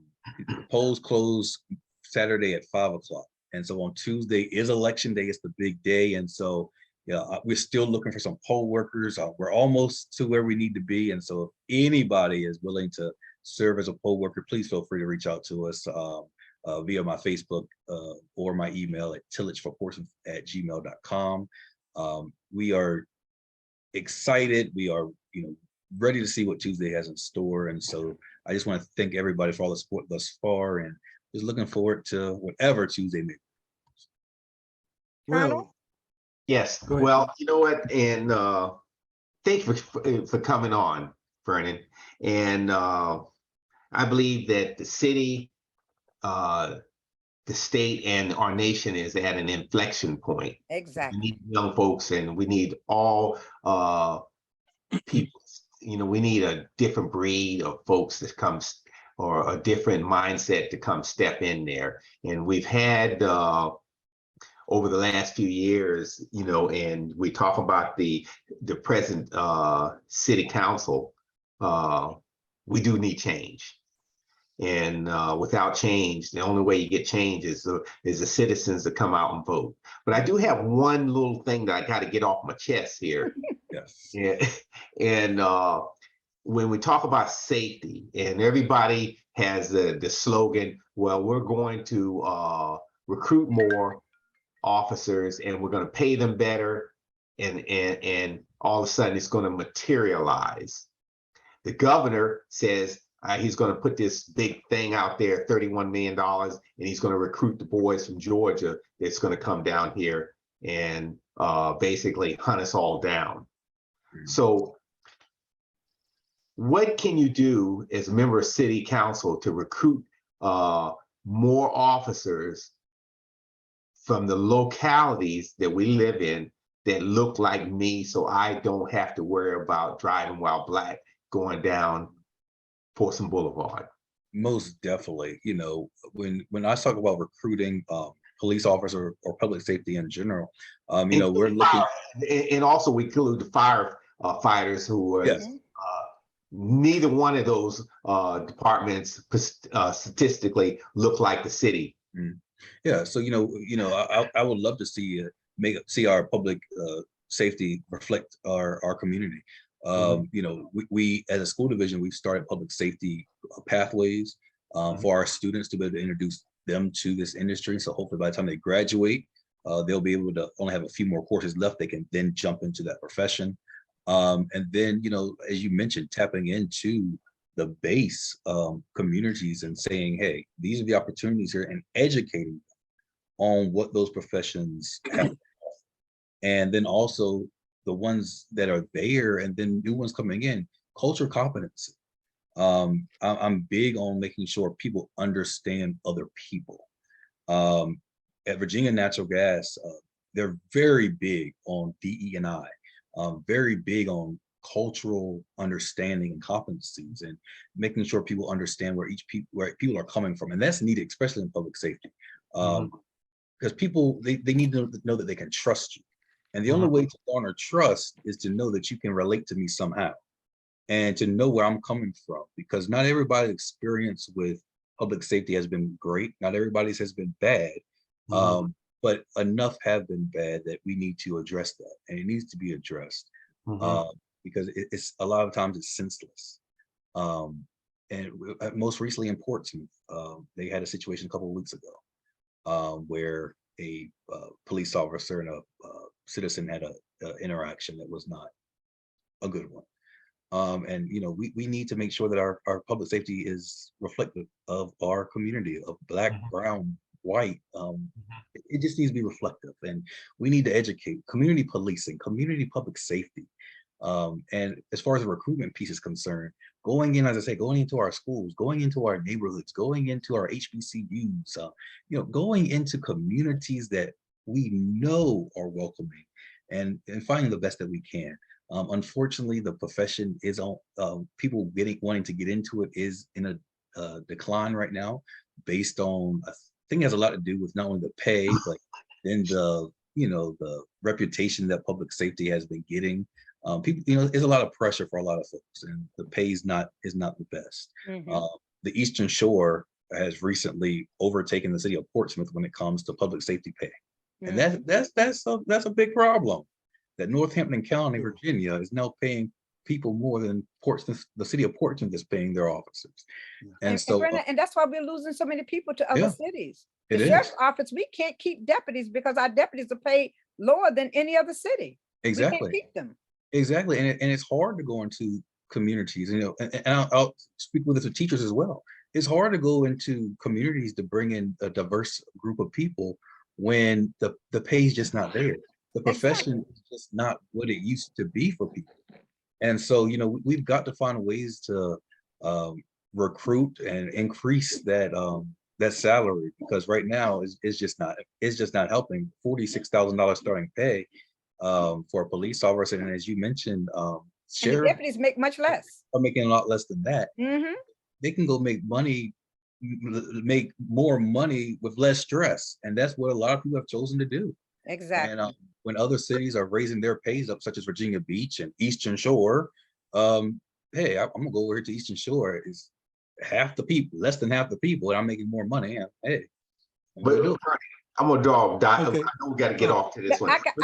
polls close Saturday at 5 o'clock. And so on Tuesday is election day. It's the big day. And so, we're still looking for some poll workers. We're almost to where we need to be. And so if anybody is willing to serve as a poll worker, please feel free to reach out to us via my Facebook or my email at tillageforportsmouth@gmail.com. We are excited. We are, ready to see what Tuesday has in store. And so I just want to thank everybody for all the support thus far, and just looking forward to whatever Tuesday may be.
well,
Yes.
Go ahead.
Well, you know what? And thank you for coming on, Vernon. And I believe that the city, the state, and our nation is at an inflection point. We
Exactly.
need young folks, and we need all people. We need a different breed of folks that comes, or a different mindset to come step in there. And we've had over the last few years, and we talk about the present city council. We do need change. And without change, the only way you get change is the citizens to come out and vote. But I do have one little thing that I got to get off my chest here.
Yes.
And when we talk about safety, and everybody has the slogan, well, we're going to recruit more officers and we're going to pay them better, and all of a sudden it's going to materialize. The governor says he's going to put this big thing out there, $31 million, and he's going to recruit the boys from Georgia that's going to come down here and basically hunt us all down. So what can you do as a member of city council to recruit more officers from the localities that we live in that look like me, so I don't have to worry about driving while black going down Portsmouth Boulevard?
Most definitely. When I talk about recruiting police officer or public safety in general, we're looking,
and also we include the firefighters who are,
yes,
neither one of those departments statistically look like the city.
yeah. So I would love to see our public safety reflect our community. We as a school division, we've started public safety pathways for our students to be able to introduce them to this industry. So hopefully by the time they graduate, they'll be able to only have a few more courses left. They can then jump into that profession. And then, as you mentioned, tapping into the base communities and saying, hey, these are the opportunities here, and educating them on what those professions have. And then also the ones that are there, and then new ones coming in, culture competency. I'm big on making sure people understand other people. At Virginia Natural Gas, they're very big on DE&I, very big on cultural understanding and competencies, and making sure people understand where people are coming from. And that's needed, especially in public safety, because people, they need to know that they can trust you. And the only way to garner trust is to know that you can relate to me somehow, and to know where I'm coming from, because not everybody's experience with public safety has been great. Not everybody's has been bad, but enough have been bad that we need to address that, and it needs to be addressed because it's a lot of times it's senseless. And most recently in Portsmouth, they had a situation a couple of weeks ago where a police officer and a citizen had a interaction that was not a good one. And we need to make sure that our public safety is reflective of our community of Black, brown, white. It just needs to be reflective, and we need to educate community policing, community public safety. And as far as the recruitment piece is concerned, going in, as I say, going into our schools, going into our neighborhoods, going into our HBCUs, going into communities that we know are welcoming, and finding the best that we can. Unfortunately, the profession is on, people wanting to get into it is in a decline right now, based on, I think it has a lot to do with not only the pay, but then the reputation that public safety has been getting. People, there's a lot of pressure for a lot of folks, and the pay is not the best. The Eastern Shore has recently overtaken the city of Portsmouth when it comes to public safety pay, and that's a big problem. That Northampton County, Virginia, is now paying people more than Portsmouth, the city of Portsmouth, is paying their officers. And so,
Brenda, and that's why we're losing so many people to other cities. The sheriff's office, we can't keep deputies because our deputies are paid lower than any other city.
Exactly.
We can't keep them.
Exactly, and it's hard to go into communities, and I'll speak with the teachers as well. It's hard to go into communities to bring in a diverse group of people when the pay is just not there. The profession is just not what it used to be for people. And so, we've got to find ways to recruit and increase that salary, because right now it's just not helping. $46,000 starting pay for a police officer, and as you mentioned,
And the
sheriff
deputies make much less.
are making a lot less than that.
Mhm.
They can go make more money with less stress, and that's what a lot of people have chosen to do.
Exactly.
And when other cities are raising their pays up, such as Virginia Beach and Eastern Shore, hey, I'm gonna go over here to Eastern Shore. It's half the people, less than half the people, and I'm making more money. And hey, I'm gonna
But
do it.
I'm gonna dog.
Okay.
I know we got to get off to this one.
I got,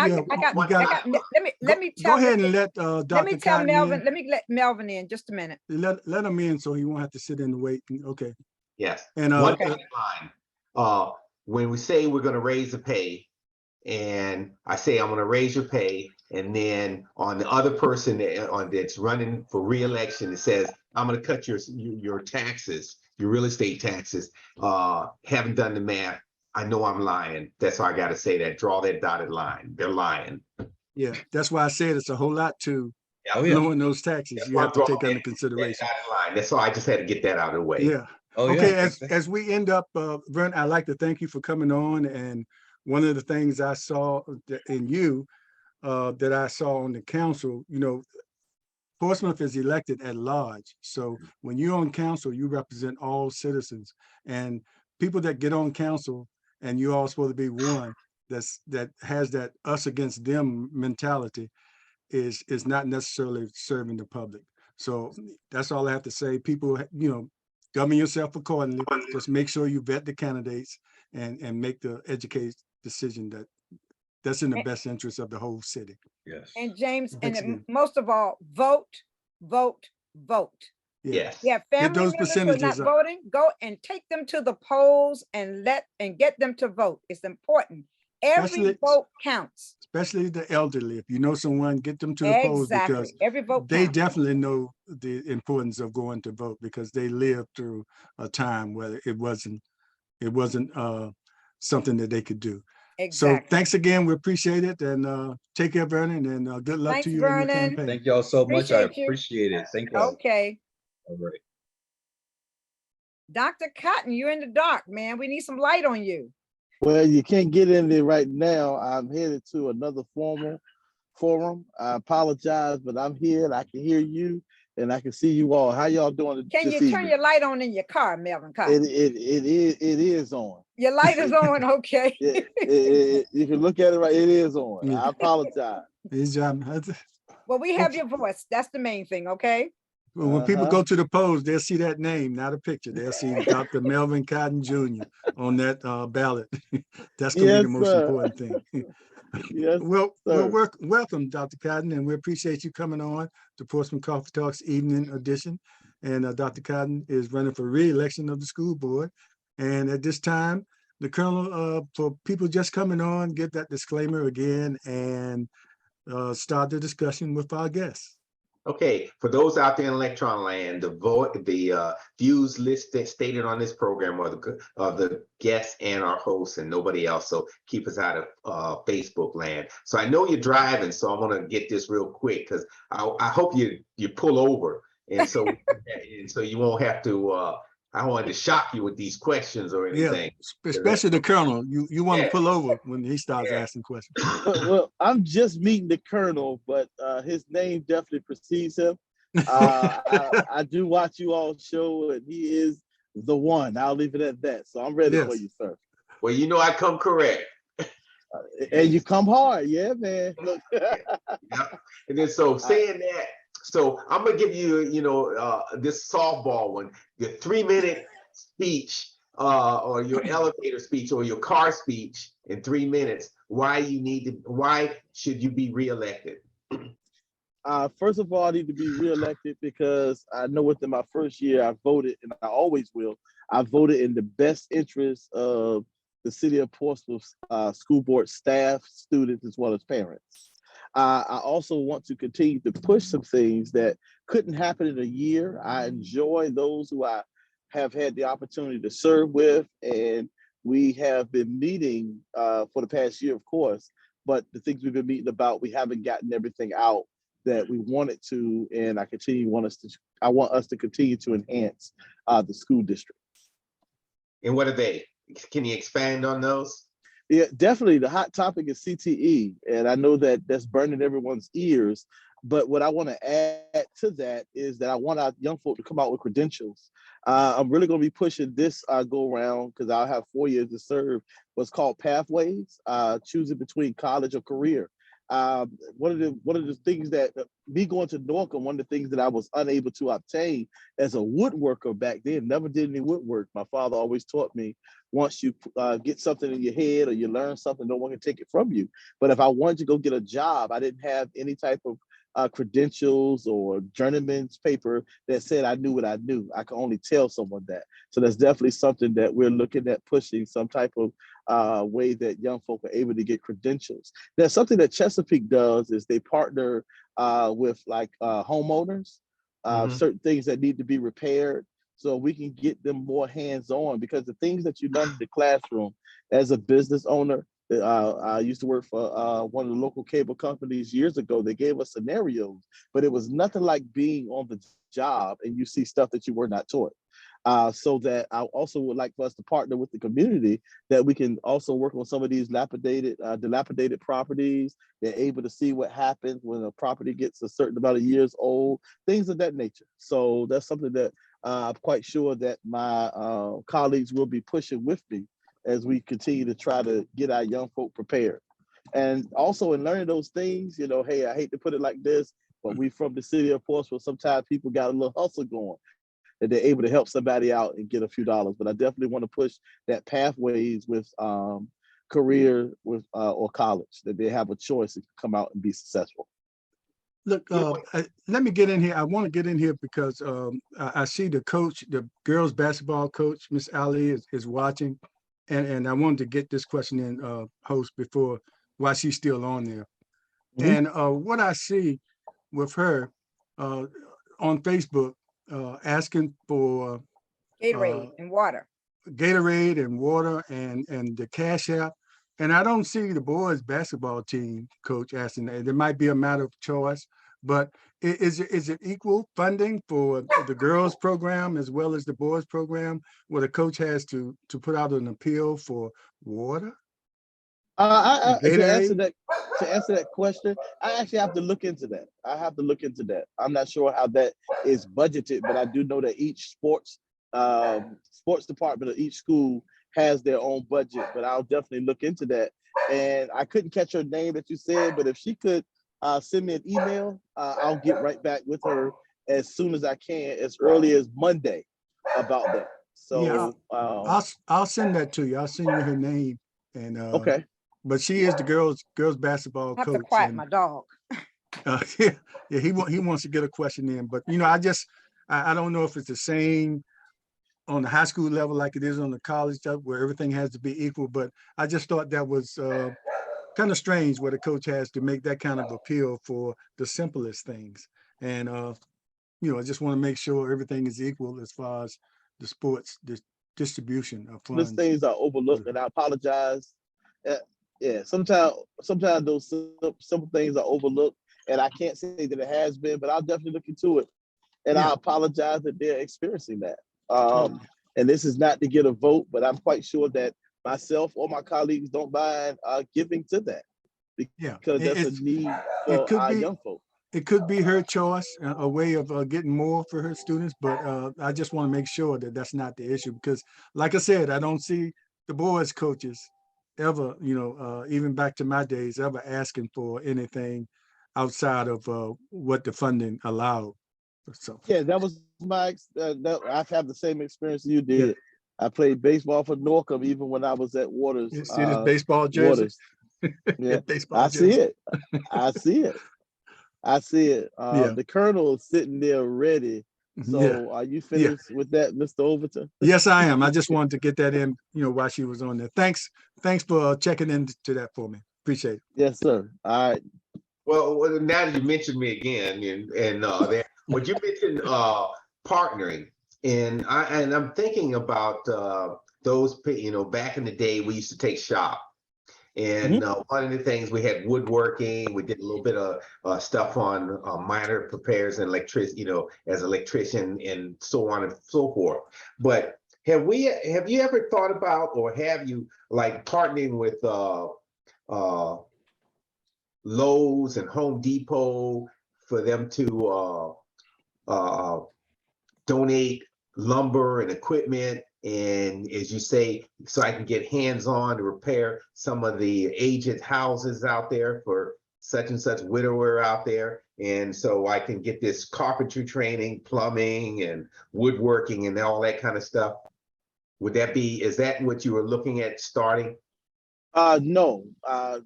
let me
Go
tell,
ahead and let
let
Dr.
me tell
Cotton
Melvin,
in.
let me let Melvin in just a minute.
Let him in so he won't have to sit in and wait. Okay.
Yes.
And
One
Okay.
line. When we say we're gonna raise the pay, and I say I'm gonna raise your pay, and then on the other person that's running for re-election, it says I'm gonna cut your taxes, your real estate taxes. Haven't done the math. I know I'm lying. That's why I got to say that. Draw that dotted line. They're lying.
yeah, that's why I said it's a whole lot to
Oh yeah.
lowering those taxes.
That's
You
why
have
I'm
to take
drawing
under consideration.
that dotted line. That's why I just had to get that out of the way.
Yeah.
Oh yeah.
Okay, as we end up, Vernon, I'd like to thank you for coming on. And one of the things I saw in you that I saw on the council, Portsmouth is elected at large. So when you're on council, you represent all citizens, and people that get on council, and you're all supposed to be one that has that us against them mentality is not necessarily serving the public. So that's all I have to say. People, govern yourself accordingly. Just make sure you vet the candidates and make the educated decision that's in the best interest of the whole city.
Yes.
And James,
Thanks
and
again.
most of all, vote, vote, vote.
Yeah.
Yes.
Yeah,
Get
family
those
members who are not
percentages up.
voting, go and take them to the polls and get them to vote. It's important. Every
Especially-
vote counts.
Especially the elderly. If you know someone, get them to the polls, because
Exactly. Every vote
they
counts.
definitely know the importance of going to vote, because they lived through a time where it wasn't something that they could do.
Exactly.
So thanks again. We appreciate it. And take care, Vernon, and good luck
Thanks,
to you in your
Vernon.
campaign.
Thank y'all so much. I
Appreciate you.
appreciate it. Thank you.
Okay.
All right.
Dr. Cotton, you're in the dark, man. We need some light on you.
Well, you can't get in there right now. I'm headed to another forum. I apologize, but I'm here and I can hear you and I can see you all. How y'all doing?
Can you turn your light on in your car, Melvin Cotton?
It is on.
Your light is on, okay.
You can look at it right. It is on.
Yeah.
I apologize.
Well, we have your voice. That's the main thing, okay?
Well, when people go to the polls, they'll see that name, not a picture. They'll see Dr. Melvin Cotton Jr. on that ballot. That's going to be the most important thing.
Yes,
Well, welcome, Dr. Cotton, and we appreciate you coming on to Portsmouth Coffee Talks Evening Edition. And Dr. Cotton is running for re-election of the school board. And at this time, the Colonel, for people just coming on, give that disclaimer again and start the discussion with our guests.
Okay, for those out there in electron land, the views listed stated on this program are the guests and our hosts and nobody else. So keep us out of Facebook land. So I know you're driving, so I'm gonna get this real quick because I hope you pull over, and so you won't have to. I wanted to shock you with these questions or anything.
Yeah, especially the Colonel. You want to pull over when he starts asking questions.
Well, I'm just meeting the Colonel, but his name definitely precedes him. I do watch you all show, and he is the one. I'll leave it at that. So I'm ready for you, sir.
Well, you know I come correct.
And you come hard, yeah, man. Look.
Yeah. And then so saying that, so I'm gonna give you, this softball one, your 3-minute speech, or your elevator speech or your car speech in 3 minutes. Why should you be reelected?
First of all, I need to be reelected because I know within my first year I voted, and I always will. I voted in the best interest of the city of Portsmouth school board staff, students, as well as parents. I also want to continue to push some things that couldn't happen in a year. I enjoy those who I have had the opportunity to serve with, and we have been meeting for the past year, of course, but the things we've been meeting about, we haven't gotten everything out that we wanted to, and I want us to continue to enhance the school district.
And what are they? Can you expand on those?
Yeah, definitely. The hot topic is CTE, and I know that that's burning everyone's ears. But what I want to add to that is that I want our young folk to come out with credentials. I'm really going to be pushing this go around because I'll have 4 years to serve. What's called pathways, choosing between college or career. One of the things that me going to Norcom, one of the things that I was unable to obtain as a woodworker back then, never did any woodwork. My father always taught me, once you get something in your head or you learn something, no one can take it from you. But if I wanted to go get a job, I didn't have any type of credentials or journeyman's paper that said I knew what I knew. I could only tell someone that. So that's definitely something that we're looking at pushing, some type of way that young folk are able to get credentials. There's something that Chesapeake does is they partner with like homeowners, certain things that need to be repaired, so we can get them more hands-on, because the things that you learn in the classroom as a business owner, I used to work for one of the local cable companies years ago. They gave us scenarios, but it was nothing like being on the job and you see stuff that you were not taught. So that I also would like for us to partner with the community, that we can also work on some of these dilapidated properties. They're able to see what happens when a property gets a certain amount of years old, things of that nature. So that's something that I'm quite sure that my colleagues will be pushing with me as we continue to try to get our young folk prepared. And also in learning those things, hey, I hate to put it like this, but we from the city of Portsmouth, sometimes people got a little hustle going, that they're able to help somebody out and get a few dollars. But I definitely want to push that pathways with career with or college, that they have a choice to come out and be successful.
Look, let me get in here. I want to get in here because I see the coach, the girls basketball coach, Miss Ali is watching. And I wanted to get this question in, host, while she's still on there. And what I see with her on Facebook, asking for
Gatorade and water.
Gatorade and water and the Cash App. And I don't see the boys basketball team coach asking that. There might be a matter of choice, but is it equal funding for the girls program as well as the boys program, where the coach has to put out an appeal for water?
To answer that question, I actually have to look into that. I'm not sure how that is budgeted, but I do know that each sports department of each school has their own budget. But I'll definitely look into that. And I couldn't catch her name that you said, but if she could send me an email, I'll get right back with her as soon as I can, as early as Monday, about that. So
yeah, I'll send that to you. I'll send you her name. And
okay.
But she is the girls basketball
I have
coach.
to quiet my dog.
Yeah, he wants to get a question in, but I don't know if it's the same on the high school level like it is on the college stuff, where everything has to be equal. But I just thought that was kind of strange, where the coach has to make that kind of appeal for the simplest things. And I just want to make sure everything is equal as far as the sports distribution of funds.
These things are overlooked, and I apologize. Yeah, sometimes those simple things are overlooked, and I can't say that it has been, but I'll definitely look into it. And I apologize that they're experiencing that. And this is not to get a vote, but I'm quite sure that myself or my colleagues don't mind giving to that, because that's a need for our young folks.
It could be her choice, a way of getting more for her students, but I just want to make sure that that's not the issue, because like I said, I don't see the boys coaches ever, even back to my days, ever asking for anything outside of what the funding allowed. So
yeah, that was I've had the same experience you did. Yeah. I played baseball for Norcom even when I was at Waters.
You see this baseball jersey?
Yeah, I see it. The Colonel is sitting there ready. So are you finished with that, Mr. Overton?
Yes, I am. I just wanted to get that in, while she was on there. Thanks for checking into that for me. Appreciate it.
Yes, sir. All right.
Well, now that you mentioned me again, and when you mentioned partnering, and I'm thinking about those, back in the day we used to take shop, And one of the things, we had woodworking, we did a little bit of stuff on minor repairs and electricity, as electrician and so on and so forth. But have you ever thought about, or have you, like, partnering with Lowe's and Home Depot for them to donate lumber and equipment, and, as you say, so I can get hands-on to repair some of the aged houses out there for such and such widower out there, and so I can get this carpentry training, plumbing and woodworking and all that kind of stuff? Is that what you were looking at starting?
No,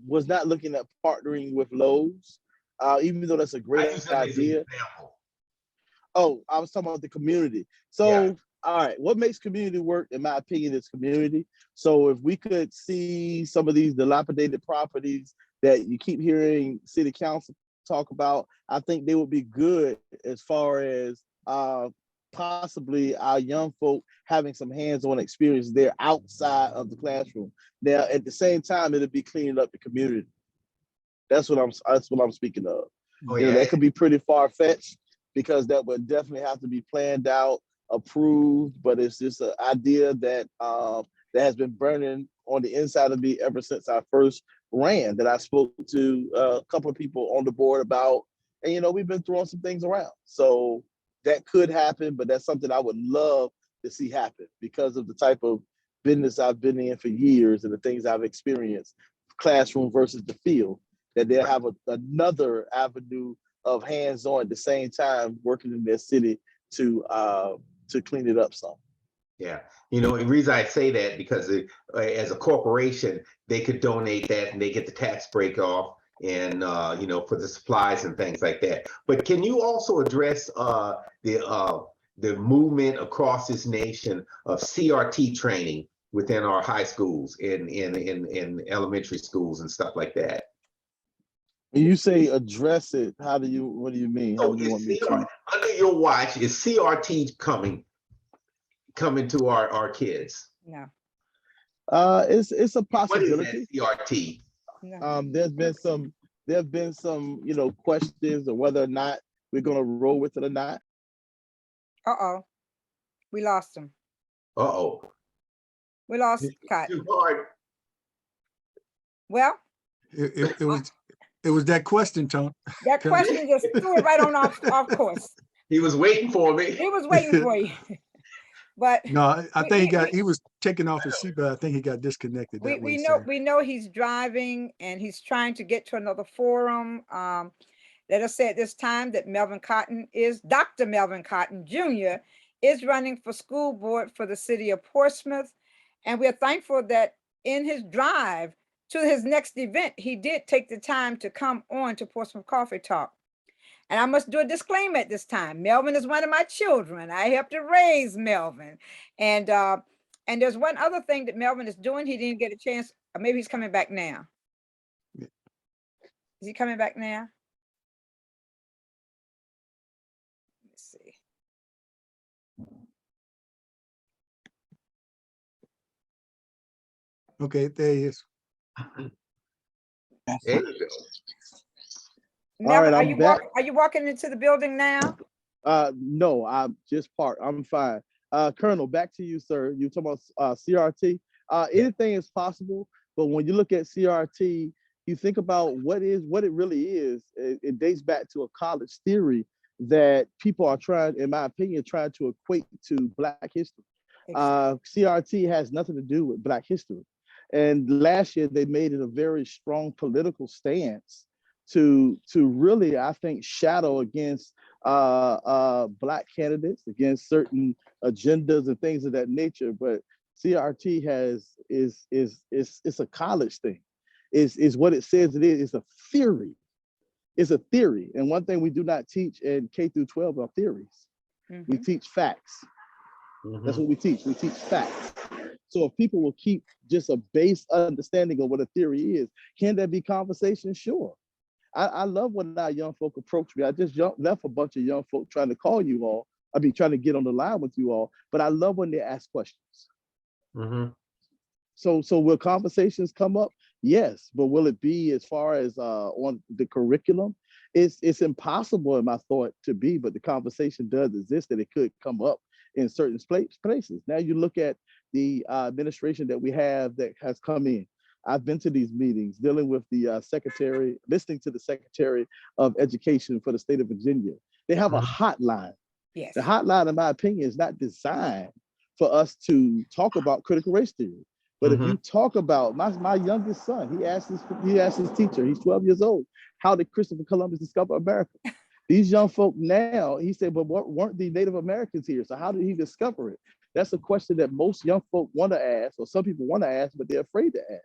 was not looking at partnering with Lowe's, even though that's a
I
great
use that as an
idea.
example.
Oh, I was talking about the community. So,
Yeah.
all right, what makes community work, in my opinion, is community. So if we could see some of these dilapidated properties that you keep hearing city council talk about, I think they would be good as far as possibly our young folk having some hands-on experience there outside of the classroom. Now, at the same time, it'll be cleaning up the community. That's what I'm speaking of.
Oh,
You know,
yeah.
that could be pretty far-fetched, because that would definitely have to be planned out, approved, but it's just an idea that that has been burning on the inside of me ever since I first ran, that I spoke to a couple of people on the board about, and we've been throwing some things around. So that could happen, but that's something I would love to see happen because of the type of business I've been in for years and the things I've experienced, classroom versus the field, that they'll have another avenue of hands-on at the same time working in their city to clean it up some.
Yeah, the reason I say that, because as a corporation, they could donate that and they get the tax break off, and for the supplies and things like that. But can you also address the movement across this nation of CRT training within our high schools, in elementary schools and stuff like that?
When you say address it, what do you mean? How
So
would you want me to?
under your watch, is CRT coming to our kids?
No,
It's a
What
possibility.
is that CRT?
no.
There have been some questions of whether or not we're going to roll with it or not.
Uh-oh, we lost him.
Uh-oh.
We lost Cotton.
Too hard.
Well,
It was that question, Tony.
that question just threw it right on off course.
He was waiting for me.
He was waiting for you. But
No, I think he was taking off his seatbelt. I think he got disconnected that way.
we know he's driving and he's trying to get to another forum. Let us say at this time that Dr. Melvin Cotton Jr. is running for school board for the city of Portsmouth. And we're thankful that in his drive to his next event, he did take the time to come on to Portsmouth Coffee Talk. And I must do a disclaimer at this time. Melvin is one of my children. I helped to raise Melvin. And there's one other thing that Melvin is doing. He didn't get a chance, or maybe he's coming back now.
Yeah.
Is he coming back now? Let's see.
Okay, there he is.
There you go.
Melvin,
right, I'm back.
Are you walking into the building now?
No, I'm just parked. I'm fine. Colonel, back to you, sir. You talking about CRT? Anything is possible, but when you look at CRT, you think about what it really is. It dates back to a college theory that people are trying, in my opinion, trying to equate to Black history. CRT has nothing to do with Black history. And last year they made it a very strong political stance to really, I think, shadow against Black candidates, against certain agendas and things of that nature. But CRT it's a college thing. Is what it says it is. It's a theory. It's a theory. And one thing we do not teach in K through 12 are theories.
Mhm.
We teach facts. That's what we teach. We teach facts. So if people will keep just a base understanding of what a theory is, can there be conversation? Sure. I love when our young folk approach me. I just left a bunch of young folk trying to call you all. I mean, trying to get on the line with you all, but I love when they ask questions.
Mm-hmm.
So will conversations come up? Yes, but will it be as far as on the curriculum? It's impossible in my thought to be, but the conversation does exist that it could come up in certain places. Now you look at the administration that we have that has come in. I've been to these meetings dealing with the secretary, listening to the Secretary of Education for the state of Virginia. They have a hotline.
Yes.
The hotline, in my opinion, is not designed for us to talk about critical race theory. But if you talk about my youngest son, he asked his teacher, he's 12 years old, how did Christopher Columbus discover America? These young folk now, he said, but weren't the Native Americans here? So how did he discover it? That's a question that most young folk want to ask, or some people want to ask, but they're afraid to ask.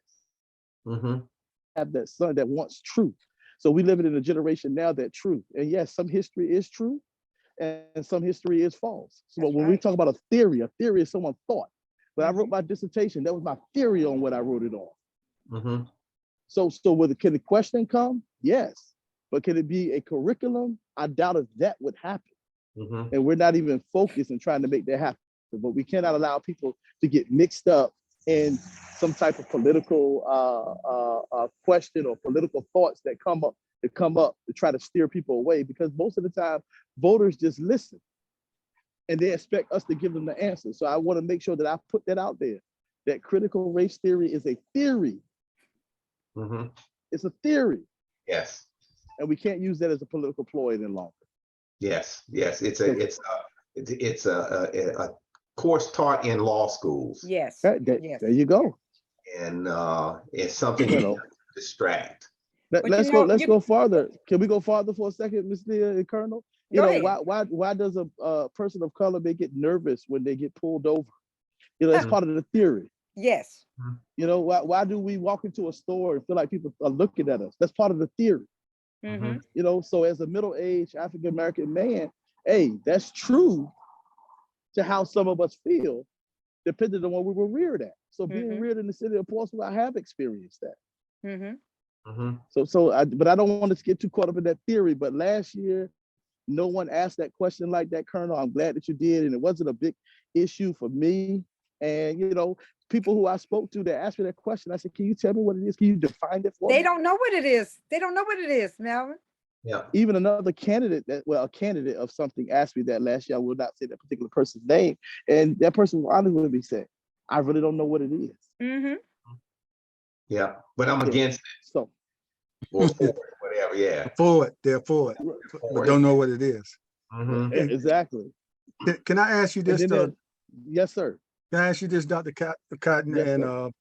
Have that son that wants truth. So we live in a generation now that truth. And yes, some history is true and some history is false. So
That's
when we talk about a theory is someone thought. But I wrote my dissertation, that was my theory on what I wrote it on. So can the question come? Yes. But can it be a curriculum? I doubt if that would happen. And we're not even focused in trying to make that happen. But we cannot allow people to get mixed up in some type of political question or political thoughts that come up to try to steer people away, because most of the time voters just listen and they expect us to give them the answer. So I want to make sure that I put that out there, that critical race theory is a theory. It's a theory.
Yes.
And we can't use that as a political ploy any longer.
Yes. It's a course taught in law schools.
Yes.
There you go.
And it's something to distract.
Let's go farther. Can we go farther for a second, Ms. Leah and Colonel? Why does a person of color may get nervous when they get pulled over? That's part of the theory.
Yes.
Why do we walk into a store and feel like people are looking at us? That's part of the theory. So as a middle-aged African-American man, hey, that's true to how some of us feel, depending on where we were reared at. So being reared in the city of Portsmouth, I have experienced that. But I don't want to get too caught up in that theory. But last year, no one asked that question like that, Colonel. I'm glad that you did, and it wasn't a big issue for me. And people who I spoke to that asked me that question, I said, "Can you tell me what it is? Can you define it for me?"
They don't know what it is. They don't know what it is, Melvin.
Yeah.
Even another candidate a candidate of something asked me that last year. I will not say that particular person's name, and that person was honest with me, said, "I really don't know what it is."
Yeah, but I'm against it.
So.
Or for it, whatever, yeah.
They're for it, but don't know what it is.
Exactly.
Can I ask you this?
Yes, sir.
Can I ask you this, Dr. Cotton?
Yes,
and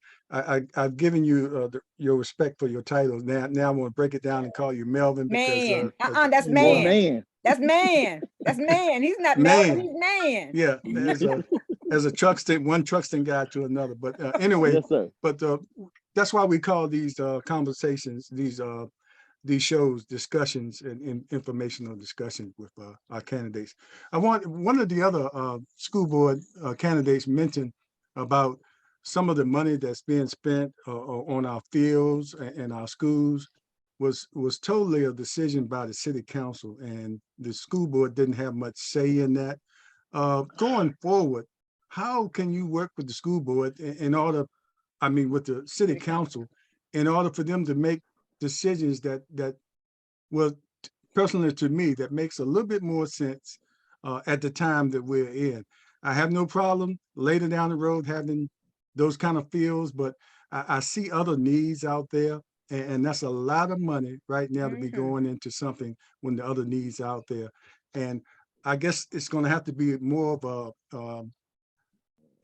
I've given you your respect for your titles. Now I'm going to break it down and call you Melvin.
Man,
because,
that's man.
Man.
That's man. That's man. He's not Melvin. He's man.
Yeah, as a Truxton, one Truxton guy to another. But anyway,
yes, sir.
But that's why we call these conversations, these shows, discussions and informational discussions with our candidates. One of the other school board candidates mentioned about some of the money that's being spent on our fields and our schools was totally a decision by the city council, and the school board didn't have much say in that. Going forward, how can you work with the school board with the city council in order for them to make decisions that well, personally to me, that makes a little bit more sense at the time that we're in. I have no problem later down the road having those kind of fields, but I see other needs out there, and that's a lot of money right now to be going into something when the other needs out there. And I guess it's going to have to be more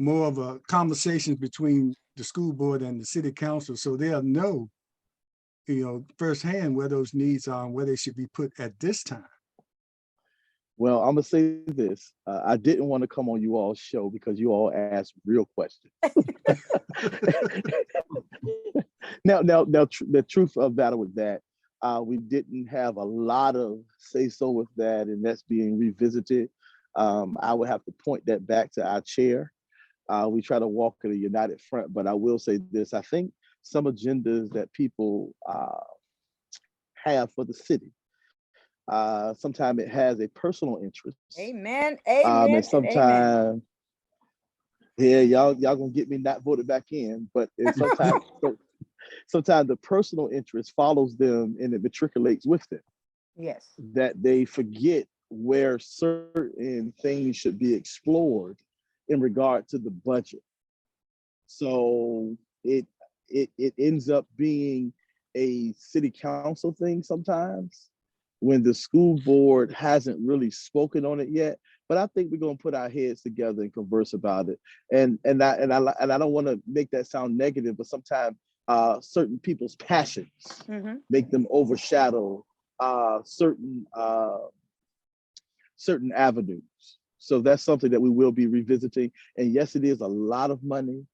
of a conversation between the school board and the city council, so they'll know, firsthand where those needs are and where they should be put at this time.
Well, I'm gonna say this. I didn't want to come on you all's show because you all asked real questions. Now, the truth of matter with that, we didn't have a lot of say-so with that, and that's being revisited. I would have to point that back to our chair. We try to walk in a united front, but I will say this. I think some agendas that people have for the city, sometimes it has a personal interest.
Amen.
And sometimes, yeah, y'all gonna get me not voted back in, but sometimes sometimes the personal interest follows them and it matriculates with them,
Yes.
that they forget where certain things should be explored in regard to the budget. So it ends up being a city council thing sometimes when the school board hasn't really spoken on it yet. But I think we're gonna put our heads together and converse about it. And I don't want to make that sound negative, but sometimes certain people's passions make them overshadow certain avenues. So that's something that we will be revisiting. And yes, it is a lot of money.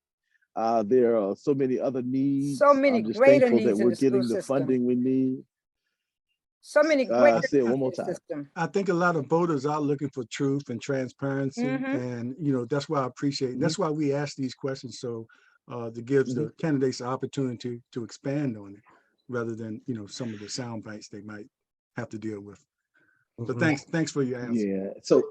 There are so many other needs.
So many
I'm just
greater
thankful that
needs in
we're
the school
getting the
system.
funding we need.
So many greater
Say it
needs
one more
in the
time.
system.
I think a lot of voters are looking for truth and transparency, and that's why I appreciate, and that's why we ask these questions, so to give the candidates the opportunity to expand on it, rather than some of the sound bites they might have to deal with. So thanks for your answer.
Yeah. So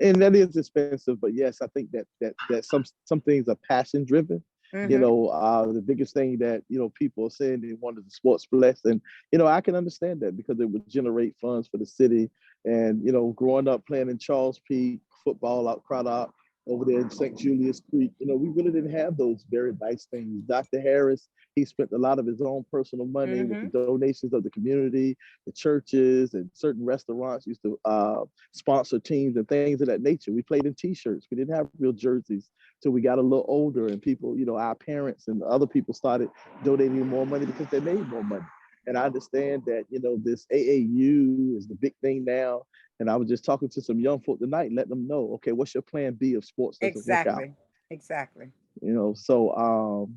and that is expensive, but yes, I think that some things are passion driven. The biggest thing that people are saying they wanted the sports blessed, and I can understand that because it would generate funds for the city. And growing up playing in Charles Peak football out Craddock over there in St. Julius Creek, we really didn't have those very nice things. Dr. Harris, he spent a lot of his own personal money with the donations of the community, the churches, and certain restaurants used to sponsor teams and things of that nature. We played in t-shirts. We didn't have real jerseys till we got a little older, and people, our parents and other people started donating more money because they made more money. And I understand that, this AAU is the big thing now. And I was just talking to some young folk tonight and let them know, okay, what's your plan B if sports doesn't work out?
Exactly.
So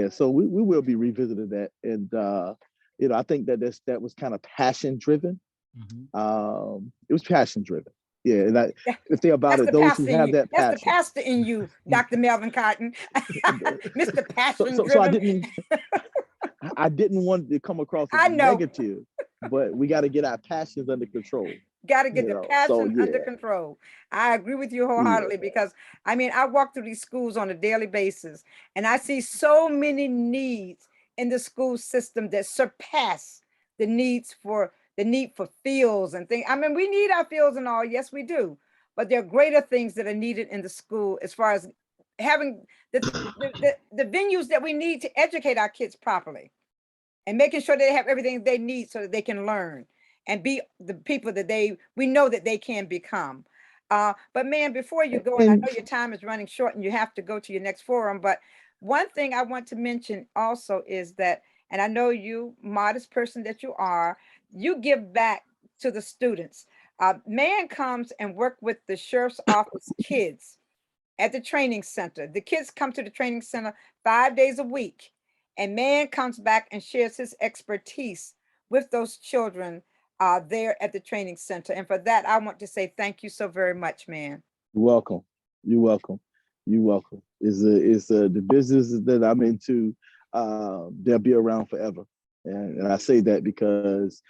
so we will be revisiting that. And I think that was kind of passion driven. It was passion driven. Yeah, and if think about it, those who have that passion.
That's the pastor in you, Dr. Melvin Cotton. Mr. Passion driven.
So I didn't want to come across as negative, but we got to get our passions under control.
Got to get the passion under control. I agree with you wholeheartedly because I walk through these schools on a daily basis and I see so many needs in the school system that surpass the need for fields and things. We need our fields and all. Yes, we do. But there are greater things that are needed in the school as far as having the venues that we need to educate our kids properly and making sure they have everything they need so that they can learn and be the people that we know that they can become. But man, before you go, and I know your time is running short and you have to go to your next forum, but one thing I want to mention also is that, and I know you, modest person that you are, you give back to the students. Man comes and work with the sheriff's office kids at the training center. The kids come to the training center 5 days a week, and man comes back and shares his expertise with those children there at the training center. And for that, I want to say thank you so very much, man.
You're welcome. You're welcome. You're welcome. It's the businesses that I'm into, they'll be around forever. And I say that because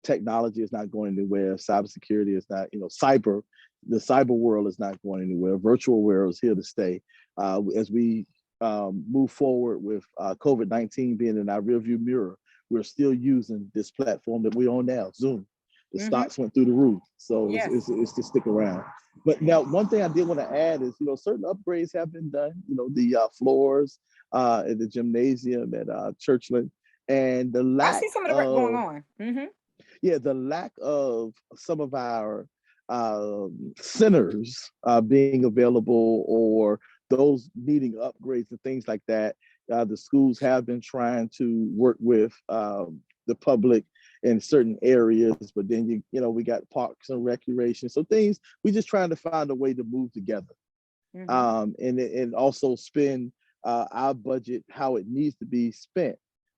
technology is not going anywhere. Cybersecurity is not, the cyber world is not going anywhere. Virtual world is here to stay. As we move forward with COVID-19 being in our rearview mirror, we're still using this platform that we're on now, Zoom. The stocks went through the roof. So it's to stick around. But now, one thing I did want to add is, certain upgrades have been done, the floors at the gymnasium at Churchland, and the lack
I see some of the work going on.
Yeah, the lack of some of our centers being available or those needing upgrades and things like that. The schools have been trying to work with the public in certain areas, but then we got parks and recreation. So things, we just trying to find a way to move together and also spend our budget how it needs to be spent,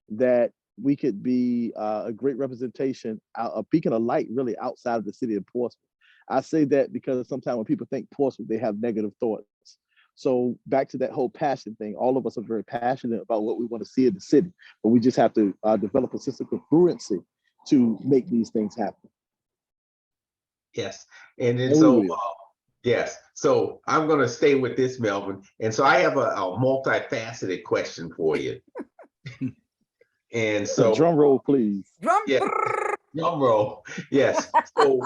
that we could be a great representation, a beacon of light really outside of the city of Portsmouth. I say that because sometimes when people think Portsmouth, they have negative thoughts. So back to that whole passion thing, all of us are very passionate about what we want to see in the city, but we just have to develop a sense of congruency to make these things happen.
Yes, and then yes, so I'm going to stay with this, Melvin. And so I have a multifaceted question for you. And so,
Drum roll, please.
Drum.
yeah, drum roll. Yes. So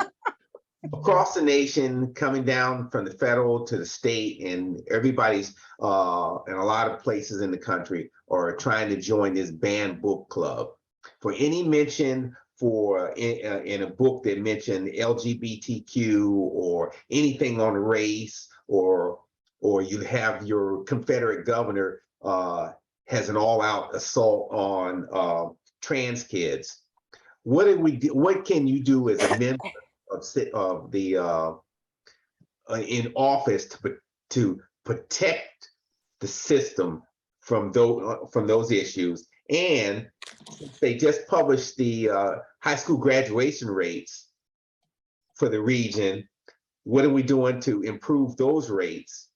across the nation, coming down from the federal to the state, and everybody's in a lot of places in the country are trying to join this banned book club. For any mention in a book that mentioned LGBTQ or anything on race, or you have your Confederate governor has an all-out assault on trans kids. What do we do? What can you do as a member of the in office to protect the system from those issues? And they just published the high school graduation rates for the region. What are we doing to improve those rates?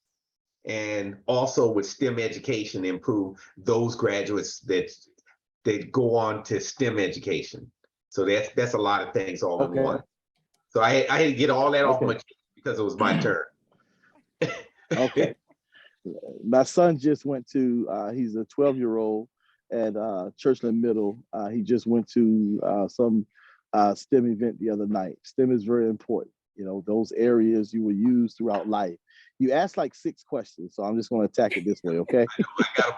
And also with STEM education, improve those graduates that go on to STEM education. So that's a lot of things all in one. So I had to get all that off my chest because it was my turn.
Okay. My son just went to, he's a 12-year-old at Churchland Middle. He just went to some STEM event the other night. STEM is very important. You know, those areas you will use throughout life. You asked like 6 questions, so I'm just going to attack it this way, okay?
I got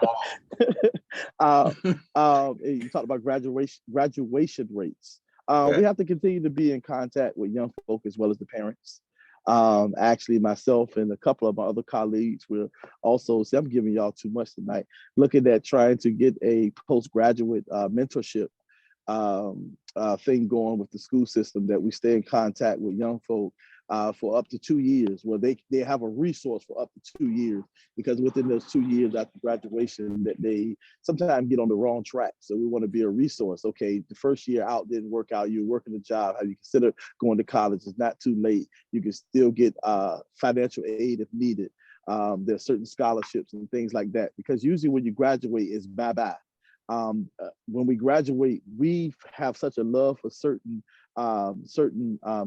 them all.
You talked about graduation rates.
Okay.
We have to continue to be in contact with young folk as well as the parents. Actually, myself and a couple of my other colleagues will also, see, I'm giving y'all too much tonight, looking at trying to get a postgraduate mentorship thing going with the school system, that we stay in contact with young folk for up to 2 years, where they have a resource for up to 2 years, because within those 2 years after graduation that they sometimes get on the wrong track. So we want to be a resource. Okay, the first year out didn't work out, you're working a job, have you considered going to college? It's not too late. You can still get financial aid if needed. There are certain scholarships and things like that, because usually when you graduate, it's bye-bye. When we graduate, we have such a love for certain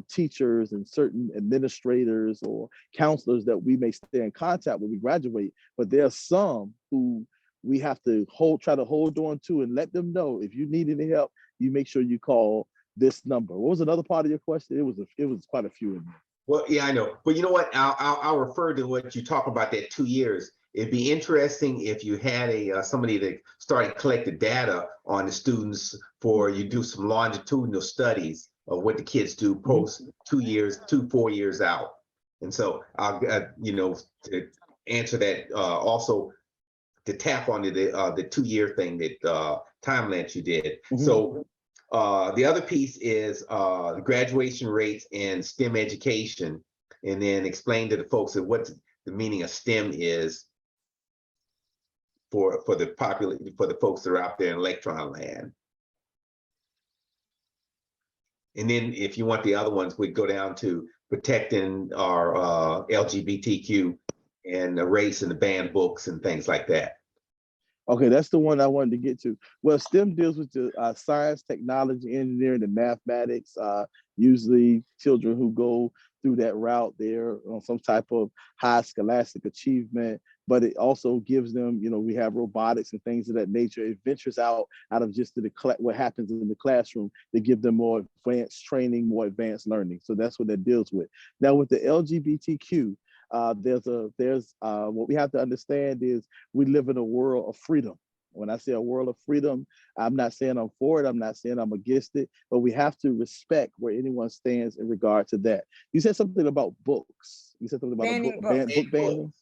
teachers and certain administrators or counselors that we may stay in contact when we graduate, but there are some who we have to try to hold on to and let them know, if you need any help, you make sure you call this number. What was another part of your question? It was quite a few in there.
Well, yeah, I know, but you know what? I'll refer to what you talk about, that 2 years. It'd be interesting if you had somebody that started collecting data on the students, for you do some longitudinal studies of what the kids do post 2 years, 4 years out. And so I'll to answer that, also to tap onto the 2 year thing that timeline you did. So the other piece is the graduation rates and STEM education, and then explain to the folks that what the meaning of STEM is for the folks that are out there in electron land. And then if you want the other ones, we go down to protecting our LGBTQ and the race and the banned books and things like that.
Okay, that's the one I wanted to get to. Well, STEM deals with the science, technology, engineering, and mathematics. Usually children who go through that route, they're on some type of high scholastic achievement, but it also gives them, we have robotics and things of that nature. It ventures out of just what happens in the classroom to give them more advanced training, more advanced learning. So that's what that deals with. Now with the LGBTQ, there's what we have to understand is we live in a world of freedom. When I say a world of freedom, I'm not saying I'm for it, I'm not saying I'm against it, but we have to respect where anyone stands in regard to that. You said something about books. You said something about book banning.